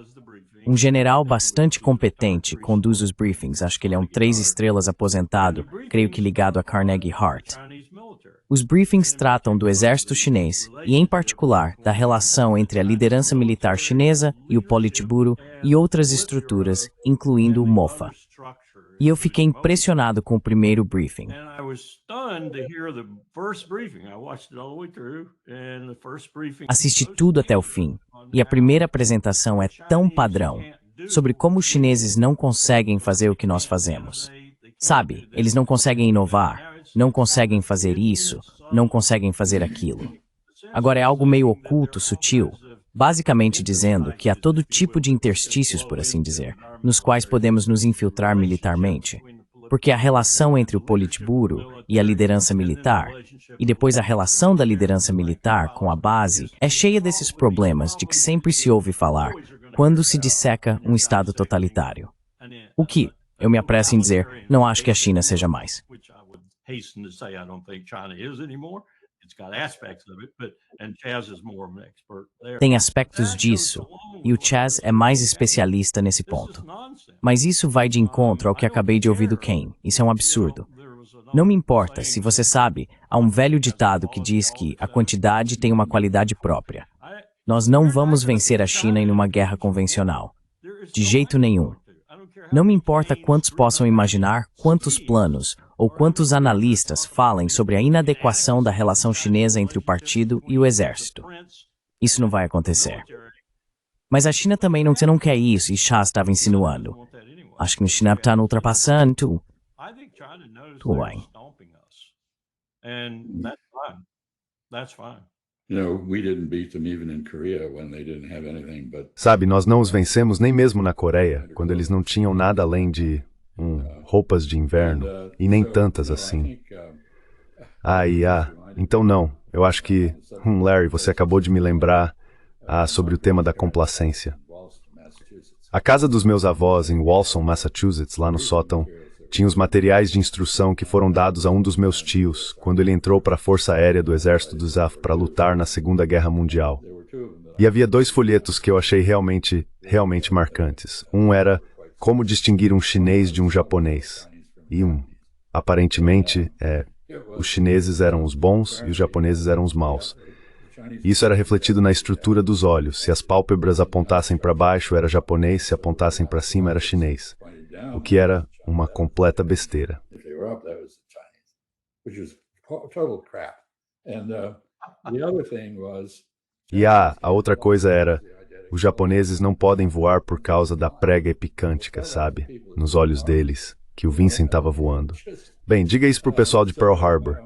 Um general bastante competente conduz os briefings, acho que ele é um 3 estrelas aposentado, creio que ligado a Carnegie Hart. Os briefings tratam do exército chinês e, em particular, da relação entre a liderança militar chinesa e o Politburo e outras estruturas, incluindo o MOFA. E eu fiquei impressionado com o primeiro briefing. Assisti tudo até o fim, e a primeira apresentação é tão padrão, sobre como os chineses não conseguem fazer o que nós fazemos. Sabe, eles não conseguem inovar, não conseguem fazer isso, não conseguem fazer aquilo. Agora é algo meio oculto, sutil, basicamente dizendo que há todo tipo de interstícios, por assim dizer, nos quais podemos nos infiltrar militarmente, porque a relação entre o Politburo e a liderança militar, e depois a relação da liderança militar com a base, é cheia desses problemas de que sempre se ouve falar quando se disseca um Estado totalitário. O que, eu me apresso em dizer, não acho que a China seja mais. Tem aspectos disso, e o Chaz é mais especialista nesse ponto. Mas isso vai de encontro ao que acabei de ouvir do Ken. Isso é um absurdo. Não me importa, se você sabe, há um velho ditado que diz que a quantidade tem uma qualidade própria. Nós não vamos vencer a China em uma guerra convencional. De jeito nenhum. Não me importa quantos possam imaginar, quantos planos ou quantos analistas falem sobre a inadequação da relação chinesa entre o partido e o exército. Isso não vai acontecer. Mas a China também não quer isso, e Xia estava insinuando. Acho que a China está ultrapassando. Tudo bem. Sabe, nós não os vencemos nem mesmo na Coreia, quando eles não tinham nada além de roupas de inverno, e nem tantas assim. Então não, eu acho que, Larry, você acabou de me lembrar sobre o tema da complacência. A casa dos meus avós em Walson, Massachusetts, lá no sótão, tinha os materiais de instrução que foram dados a um dos meus tios, quando ele entrou para a Força Aérea do Exército do ZAF para lutar na Segunda Guerra Mundial. E havia 2 folhetos que eu achei realmente marcantes. Um era Como Distinguir um Chinês de um Japonês. E aparentemente, os chineses eram os bons e os japoneses eram os maus. Isso era refletido na estrutura dos olhos. Se as pálpebras apontassem para baixo, era japonês, se apontassem para cima, era chinês. O que era uma completa besteira. which is total crap. And the other thing was E a outra coisa era, os japoneses não podem voar por causa da prega epicântica, sabe? Nos olhos deles, que o Vincent estava voando. Bem, diga isso pro pessoal de Pearl Harbor.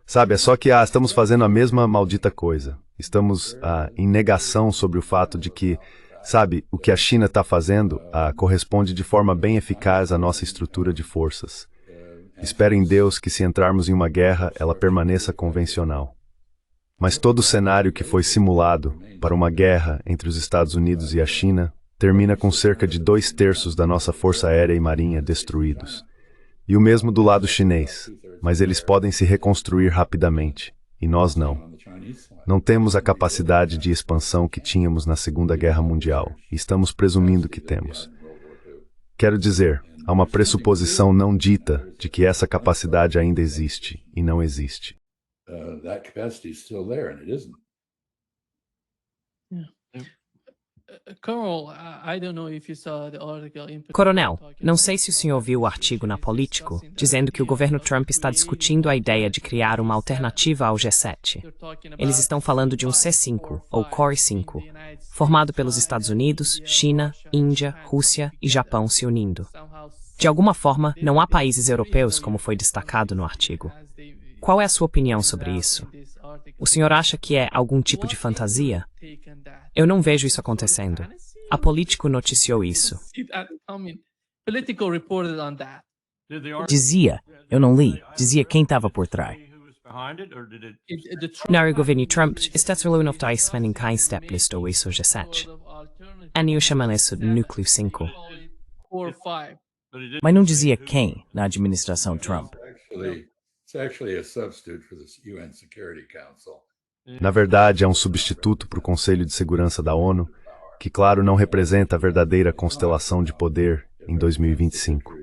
Sabe, é só que estamos fazendo a mesma maldita coisa. Estamos em negação sobre o fato de que, sabe, o que a China está fazendo corresponde de forma bem eficaz à nossa estrutura de forças. Espero em Deus que se entrarmos em uma guerra, ela permaneça convencional. Mas todo o cenário que foi simulado para uma guerra entre os Estados Unidos e a China termina com cerca de 2/3 da nossa força aérea e marinha destruídos. E o mesmo do lado chinês, mas eles podem se reconstruir rapidamente, e nós não. Não temos a capacidade de expansão que tínhamos na Segunda Guerra Mundial, e estamos presumindo que temos. Quero dizer, há uma pressuposição não dita de que essa capacidade ainda existe, e não existe. that capacity is still there, and it isn't. Coronel, não sei se o senhor viu o artigo na Político dizendo que o governo Trump está discutindo a ideia de criar uma alternativa ao G7. Eles estão falando de um C5, ou Core 5, formado pelos Estados Unidos, China, Índia, Rússia e Japão se unindo. De alguma forma, não há países europeus, como foi destacado no artigo. Qual é a sua opinião sobre isso? O senhor acha que é algum tipo de fantasia? Eu não vejo isso acontecendo. A Político noticiou isso. Dizia, eu não li, dizia quem estava por trás. När governo Trump istället ofta spänning kan stepplista isso G7. Ani o chamam isso de núcleo 5. Mas não dizia quem na administração Trump. It's actually a substitute for the UN Security Council. Na verdade, é um substituto para o Conselho de Segurança da ONU, que, claro, não representa a verdadeira constelação de poder em 2025.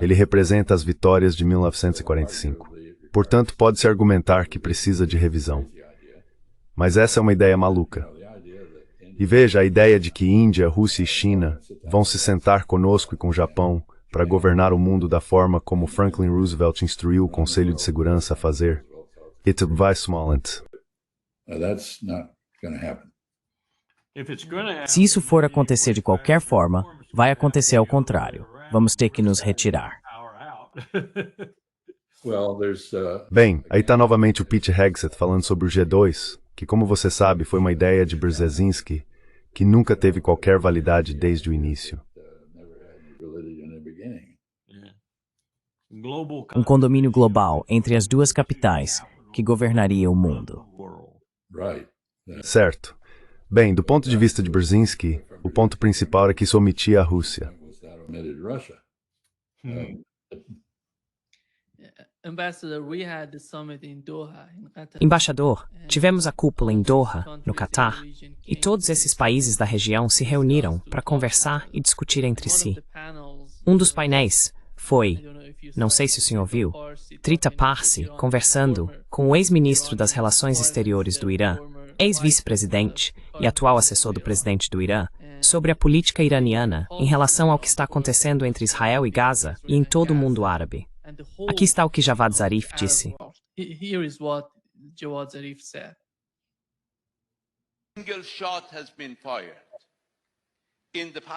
Ele representa as vitórias de 1945. Portanto, pode-se argumentar que precisa de revisão. Mas essa é uma ideia maluca. E veja a ideia de que Índia, Rússia e China vão se sentar conosco e com o Japão para governar o mundo da forma como Franklin Roosevelt instruiu o Conselho de Segurança a fazer. It vai smolent. That's not going to happen. Se isso for acontecer de qualquer forma, vai acontecer ao contrário. Vamos ter que nos retirar. Bem, aí está novamente o Pete Hegseth falando sobre o G2, que, como você sabe, foi uma ideia de Brzezinski, que nunca teve qualquer validade desde o início. Um condomínio global entre as duas capitais que governaria o mundo. Certo. Bem, do ponto de vista de Brzezinski, o ponto principal era que isso omitia a Rússia. Embaixador, tivemos a cúpula em Doha, no Catar, e todos esses países da região se reuniram para conversar e discutir entre si. Um dos painéis foi, não sei se o senhor viu, Trita Parsi conversando com o ex-ministro das Relações Exteriores do Irã, ex-vice-presidente e atual assessor do presidente do Irã, sobre a política iraniana em relação ao que está acontecendo entre Israel e Gaza e em todo o mundo árabe. Aqui está o que Javad Zarif disse.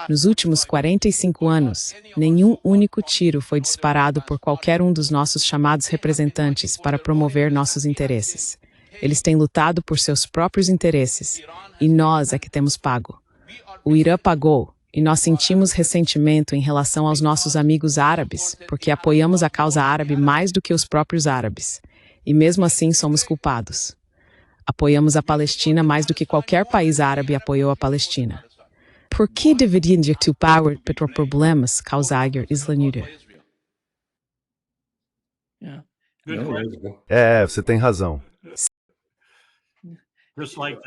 Nos últimos 45 anos, nenhum único tiro foi disparado por qualquer um dos nossos chamados representantes para promover nossos interesses. Eles têm lutado por seus próprios interesses, e nós é que temos pago. O Irã pagou, e nós sentimos ressentimento em relação aos nossos amigos árabes, porque apoiamos a causa árabe mais do que os próprios árabes. E mesmo assim somos culpados. Apoiamos a Palestina mais do que qualquer país árabe apoiou a Palestina. Por que deveriam de power para problemas causar islamismo? Você tem razão.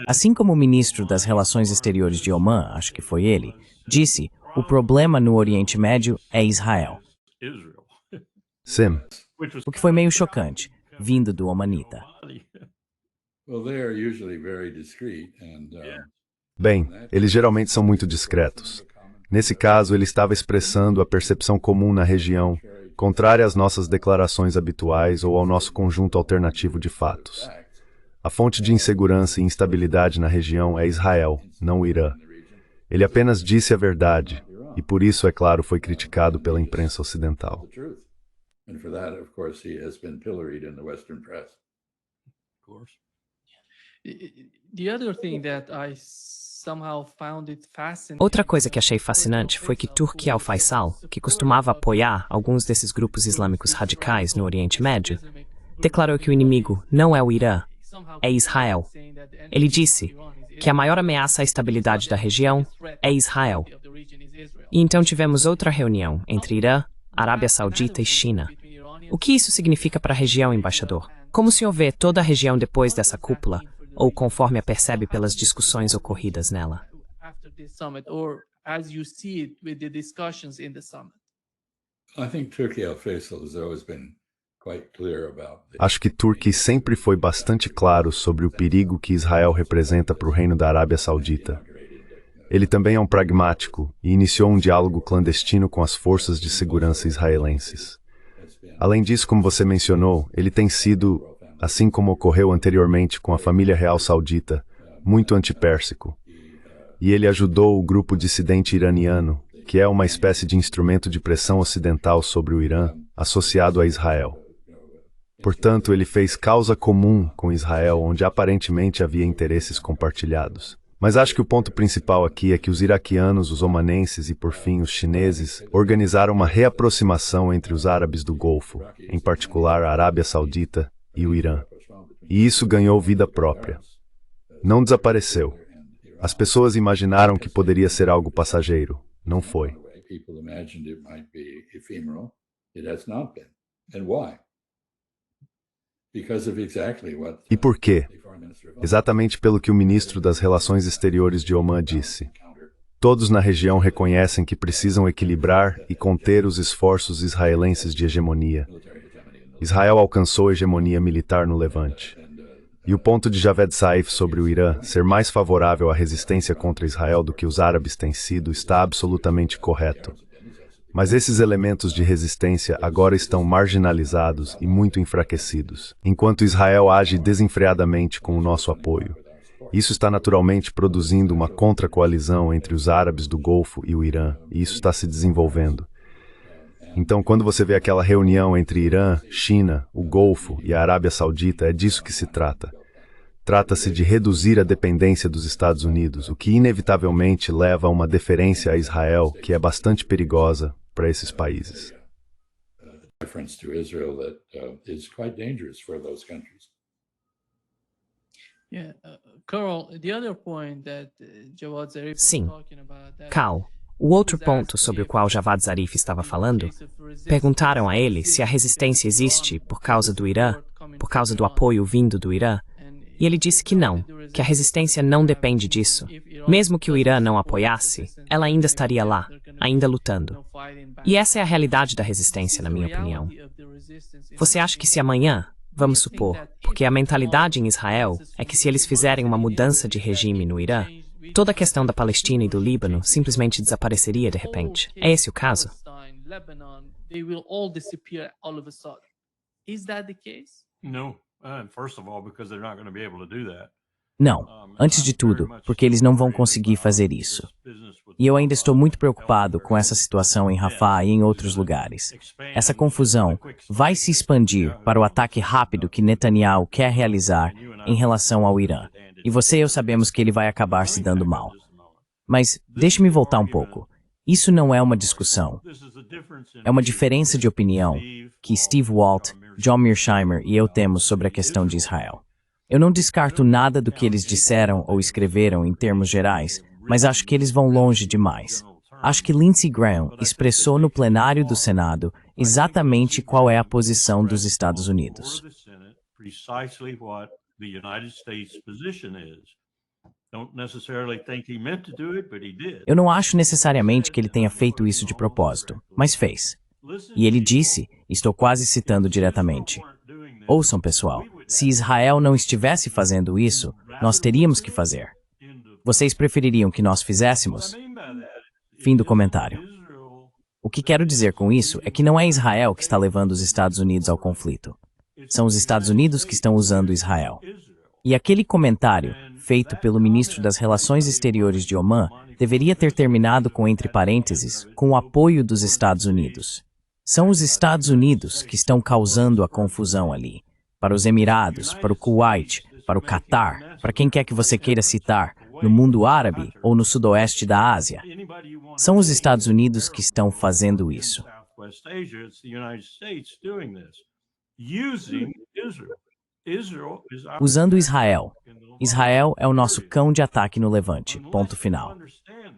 Assim como o ministro das Relações Exteriores de Oman, acho que foi ele, disse, o problema no Oriente Médio é Israel. Sim. O que foi meio chocante, vindo do omanita. Bem, eles geralmente são muito discretos. Nesse caso, ele estava expressando a percepção comum na região contrária às nossas declarações habituais ou ao nosso conjunto alternativo de fatos. A fonte de insegurança e instabilidade na região é Israel, não o Irã. Ele apenas disse a verdade, e por isso, é claro, foi criticado pela imprensa ocidental. Outra coisa que achei fascinante foi que Turki al-Faisal, que costumava apoiar alguns desses grupos islâmicos radicais no Oriente Médio, declarou que o inimigo não é o Irã, é Israel. Ele disse que a maior ameaça à estabilidade da região é Israel. E então tivemos outra reunião entre Irã, Arábia Saudita e China. O que isso significa para a região, embaixador? Como o senhor vê toda a região depois dessa cúpula, ou conforme a percebe pelas discussões ocorridas nela? Acho que Turki sempre foi bastante claro sobre o perigo que Israel representa para o reino da Arábia Saudita. Ele também é um pragmático e iniciou um diálogo clandestino com as forças de segurança israelenses. Além disso, como você mencionou, ele tem sido, assim como ocorreu anteriormente com a família real saudita, muito antipérsico. E ele ajudou o grupo dissidente iraniano, que é uma espécie de instrumento de pressão ocidental sobre o Irã, associado a Israel. Portanto, ele fez causa comum com Israel, onde aparentemente havia interesses compartilhados. Mas acho que o ponto principal aqui é que os iraquianos, os omanenses e, por fim, os chineses organizaram uma reaproximação entre os árabes do Golfo, em particular a Arábia Saudita e o Irã. E isso ganhou vida própria. Não desapareceu. As pessoas imaginaram que poderia ser algo passageiro. Não foi. E por quê? Exatamente pelo que o ministro das Relações Exteriores de Omã disse. Todos na região reconhecem que precisam equilibrar e conter os esforços israelenses de hegemonia. Israel alcançou a hegemonia militar no Levante. E o ponto de Javed Saif sobre o Irã ser mais favorável à resistência contra Israel do que os árabes têm sido está absolutamente correto. Mas esses elementos de resistência agora estão marginalizados e muito enfraquecidos, enquanto Israel age desenfreadamente com o nosso apoio. Isso está naturalmente produzindo uma contra-coalizão entre os árabes do Golfo e o Irã, e isso está se desenvolvendo. Então, quando você vê aquela reunião entre Irã, China, o Golfo e a Arábia Saudita, é disso que se trata. Trata-se de reduzir a dependência dos Estados Unidos, o que inevitavelmente leva a uma deferência a Israel, que é bastante perigosa para esses países. Sim, Carl, o outro ponto sobre o qual Javad Zarif estava falando, perguntaram a ele se a resistência existe por causa do Irã, por causa do apoio vindo do Irã, e ele disse que não, que a resistência não depende disso. Mesmo que o Irã não apoiasse, ela ainda estaria lá, ainda lutando. E essa é a realidade da resistência, na minha opinião. Você acha que se amanhã, vamos supor, porque a mentalidade em Israel é que se eles fizerem uma mudança de regime no Irã, toda a questão da Palestina e do Líbano simplesmente desapareceria de repente? É esse o caso? Não, antes de tudo, porque eles não vão conseguir fazer isso. E eu ainda estou muito preocupado com essa situação em Rafah e em outros lugares. Essa confusão vai se expandir para o ataque rápido que Netanyahu quer realizar em relação ao Irã. E você e eu sabemos que ele vai acabar se dando mal. Mas deixe-me voltar um pouco. Isso não é uma discussão. É uma diferença de opinião que Steve Walt, John Mearsheimer e eu temos sobre a questão de Israel. Eu não descarto nada do que eles disseram ou escreveram em termos gerais, mas acho que eles vão longe demais. Acho que Lindsey Graham expressou no plenário do Senado exatamente qual é a posição dos Estados Unidos. Eu não acho necessariamente que ele tenha feito isso de propósito, mas fez. E ele disse, estou quase citando diretamente, ouçam pessoal, se Israel não estivesse fazendo isso, nós teríamos que fazer. Vocês prefeririam que nós fizéssemos? Fim do comentário. O que quero dizer com isso é que não é Israel que está levando os Estados Unidos ao conflito. São os Estados Unidos que estão usando Israel. E aquele comentário, feito pelo ministro das Relações Exteriores de Omã, deveria ter terminado com entre parênteses, com o apoio dos Estados Unidos. São os Estados Unidos que estão causando a confusão ali. Para os Emirados, para o Kuwait, para o Catar, para quem quer que você queira citar, no mundo árabe ou no sudoeste da Ásia. São os Estados Unidos que estão fazendo isso. Usando Israel. Israel é o nosso cão de ataque no Levante, ponto final.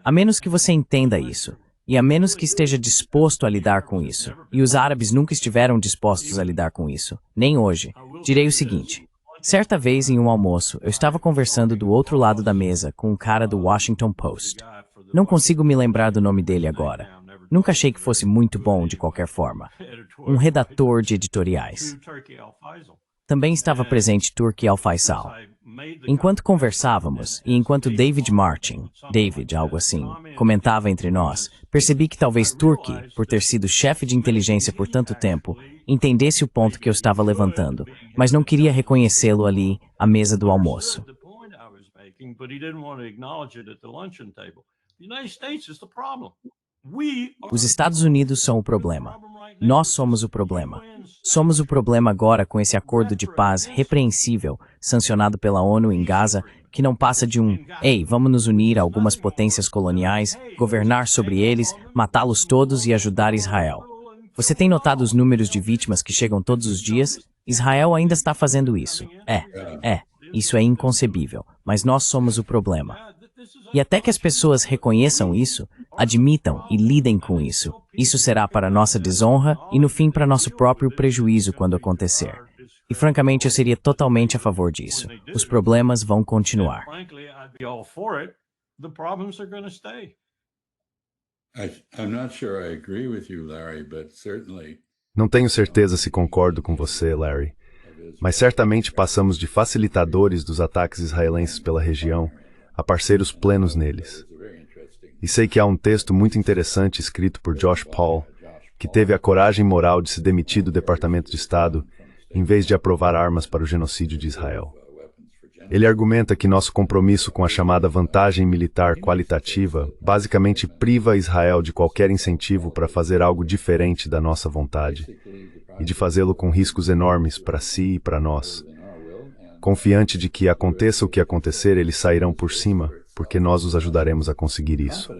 A menos que você entenda isso, e a menos que esteja disposto a lidar com isso, e os árabes nunca estiveram dispostos a lidar com isso, nem hoje, direi o seguinte. Certa vez, em um almoço, eu estava conversando do outro lado da mesa com um cara do Washington Post. Não consigo me lembrar do nome dele agora. Nunca achei que fosse muito bom de qualquer forma. Um redator de editoriais. Também estava presente Turki Al-Faisal. Enquanto conversávamos, e enquanto David Martin, algo assim, comentava entre nós, percebi que talvez Turki, por ter sido chefe de inteligência por tanto tempo, entendesse o ponto que eu estava levantando, mas não queria reconhecê-lo ali, à mesa do almoço. Os Estados Unidos são o problema. Nós somos o problema. Somos o problema agora com esse acordo de paz repreensível, sancionado pela ONU em Gaza, que não passa de ei, vamos nos unir a algumas potências coloniais, governar sobre eles, matá-los todos e ajudar Israel. Você tem notado os números de vítimas que chegam todos os dias? Israel ainda está fazendo isso. Isso é inconcebível, mas nós somos o problema. E até que as pessoas reconheçam isso, admitam e lidem com isso, isso será para nossa desonra e no fim para nosso próprio prejuízo quando acontecer. E francamente eu seria totalmente a favor disso. Os problemas vão continuar. Não tenho certeza se concordo com você, Larry, mas certamente passamos de facilitadores dos ataques israelenses pela região a parceiros plenos neles. E sei que há um texto muito interessante escrito por Josh Paul, que teve a coragem moral de se demitir do Departamento de Estado em vez de aprovar armas para o genocídio de Israel. Ele argumenta que nosso compromisso com a chamada vantagem militar qualitativa basicamente priva Israel de qualquer incentivo para fazer algo diferente da nossa vontade, e de fazê-lo com riscos enormes para si e para nós. Confiante de que aconteça o que acontecer, eles sairão por cima, porque nós os ajudaremos a conseguir isso.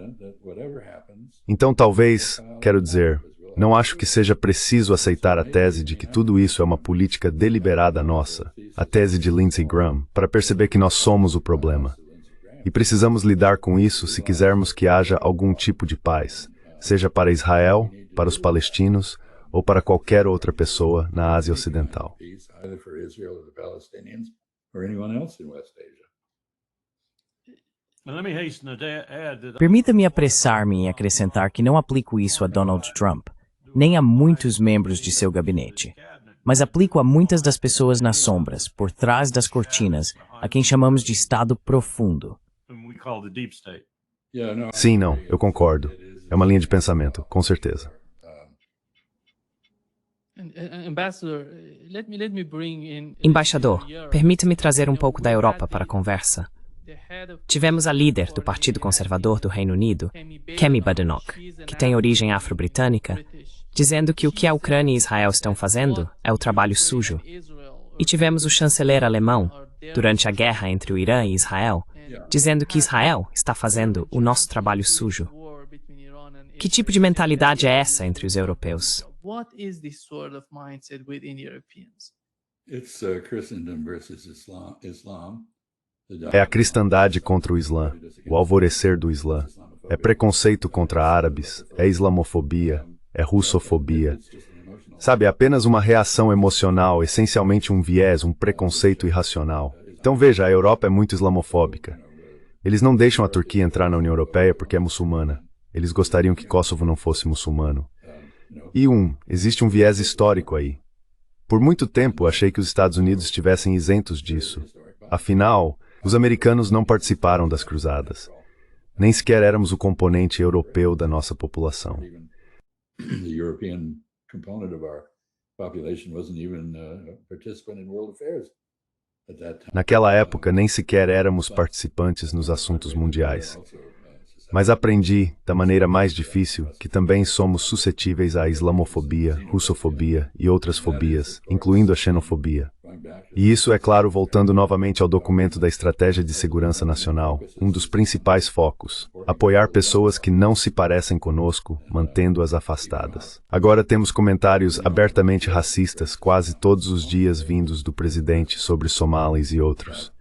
Então talvez, quero dizer, não acho que seja preciso aceitar a tese de que tudo isso é uma política deliberada nossa, a tese de Lindsey Graham, para perceber que nós somos o problema. E precisamos lidar com isso se quisermos que haja algum tipo de paz, seja para Israel, para os palestinos, ou para qualquer outra pessoa na Ásia Ocidental. Permita-me apressar-me em acrescentar que não aplico isso a Donald Trump, nem a muitos membros de seu gabinete, mas aplico a muitas das pessoas nas sombras, por trás das cortinas, a quem chamamos de Estado profundo. Sim, não, eu concordo. É uma linha de pensamento, com certeza. Embaixador, permita-me trazer um pouco da Europa para a conversa. Tivemos a líder do Partido Conservador do Reino Unido, Kemi Badenoch, que tem origem afro-britânica, dizendo que o que a Ucrânia e Israel estão fazendo é o trabalho sujo. E tivemos o chanceler alemão, durante a guerra entre o Irã e Israel, dizendo que Israel está fazendo o nosso trabalho sujo. Que tipo de mentalidade é essa entre os europeus? What is this sort of mindset within Europeans? It's Christendom versus Islam. É a cristandade contra o Islã, o alvorecer do Islã. É preconceito contra árabes, é islamofobia, é russofobia. Sabe, é apenas uma reação emocional, essencialmente um viés, um preconceito irracional. Então veja, a Europa é muito islamofóbica. Eles não deixam a Turquia entrar na União Europeia porque é muçulmana. Eles gostariam que Kosovo não fosse muçulmano. E existe um viés histórico aí. Por muito tempo, achei que os Estados Unidos estivessem isentos disso. Afinal, os americanos não participaram das cruzadas. Nem sequer éramos o componente europeu da nossa população. the European component of our population wasn't even a participant in world affairs at that time. Naquela época, nem sequer éramos participantes nos assuntos mundiais. Mas aprendi, da maneira mais difícil, que também somos suscetíveis à islamofobia, russofobia e outras fobias, incluindo a xenofobia. E isso, é claro, voltando novamente ao documento da Estratégia de Segurança Nacional, um dos principais focos: apoiar pessoas que não se parecem conosco, mantendo-as afastadas. Agora temos comentários abertamente racistas quase todos os dias vindos do presidente sobre somalis e outros.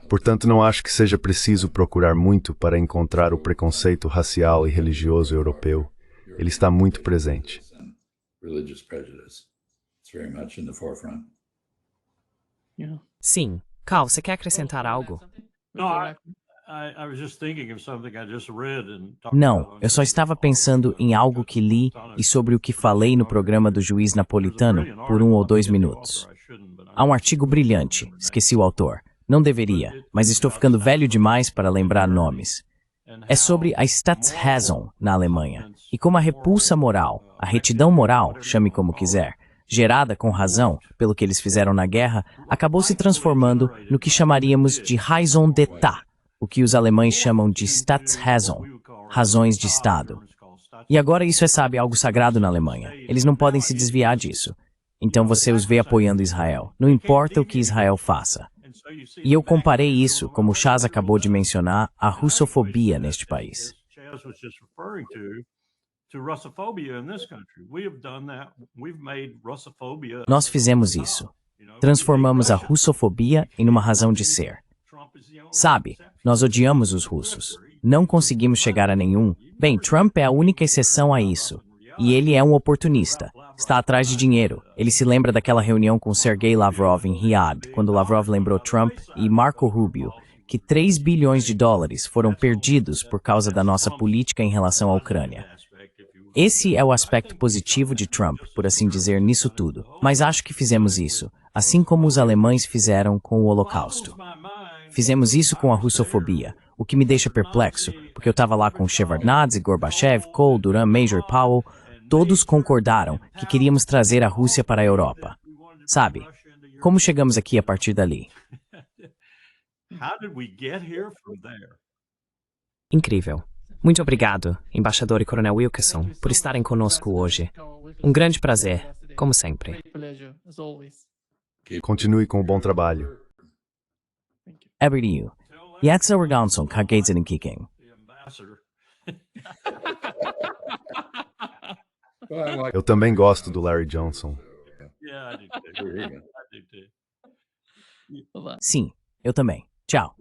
Portanto, não acho que seja preciso procurar muito para encontrar o preconceito racial e religioso europeu. Ele está muito presente. Sim. Carl, você quer acrescentar algo? Não, eu só estava pensando em algo que li e sobre o que falei no programa do juiz napolitano por 1 ou 2 minutos. Há um artigo brilhante, esqueci o autor. Não deveria, mas estou ficando velho demais para lembrar nomes. É sobre a Staatsräson na Alemanha e como a repulsa moral, a retidão moral, chame como quiser, gerada com razão pelo que eles fizeram na guerra, acabou se transformando no que chamaríamos de Raison d'État, o que os alemães chamam de Staatsräson, razões de Estado. E agora isso é, sabe, algo sagrado na Alemanha. Eles não podem se desviar disso. Então você os vê apoiando Israel, não importa o que Israel faça. E eu comparei isso, como o Chaz acabou de mencionar, à russofobia neste país. Nós fizemos isso. Transformamos a russofobia em uma razão de ser. Sabe, nós odiamos os russos. Não conseguimos chegar a nenhum. Bem, Trump é a única exceção a isso. E ele é um oportunista. Está atrás de dinheiro. Ele se lembra daquela reunião com Sergei Lavrov em Riyadh, quando Lavrov lembrou Trump e Marco Rubio que 3 bilhões de dólares foram perdidos por causa da nossa política em relação à Ucrânia. Esse é o aspecto positivo de Trump, por assim dizer, nisso tudo. Mas acho que fizemos isso, assim como os alemães fizeram com o Holocausto. Fizemos isso com a russofobia, o que me deixa perplexo, porque eu estava lá com Shevardnadze, Gorbachev, Kohl, Duran, Major e Powell. Todos concordaram que queríamos trazer a Rússia para a Europa. Sabe, como chegamos aqui a partir dali? Incrível. Muito obrigado, embaixador e coronel Wilkerson, por estarem conosco hoje. Um grande prazer, como sempre. Continue com o bom trabalho. Ebriu. Yatsa Reganson Kagaizen Kiking. Eu também gosto do Larry Johnson. Sim, eu também. Tchau.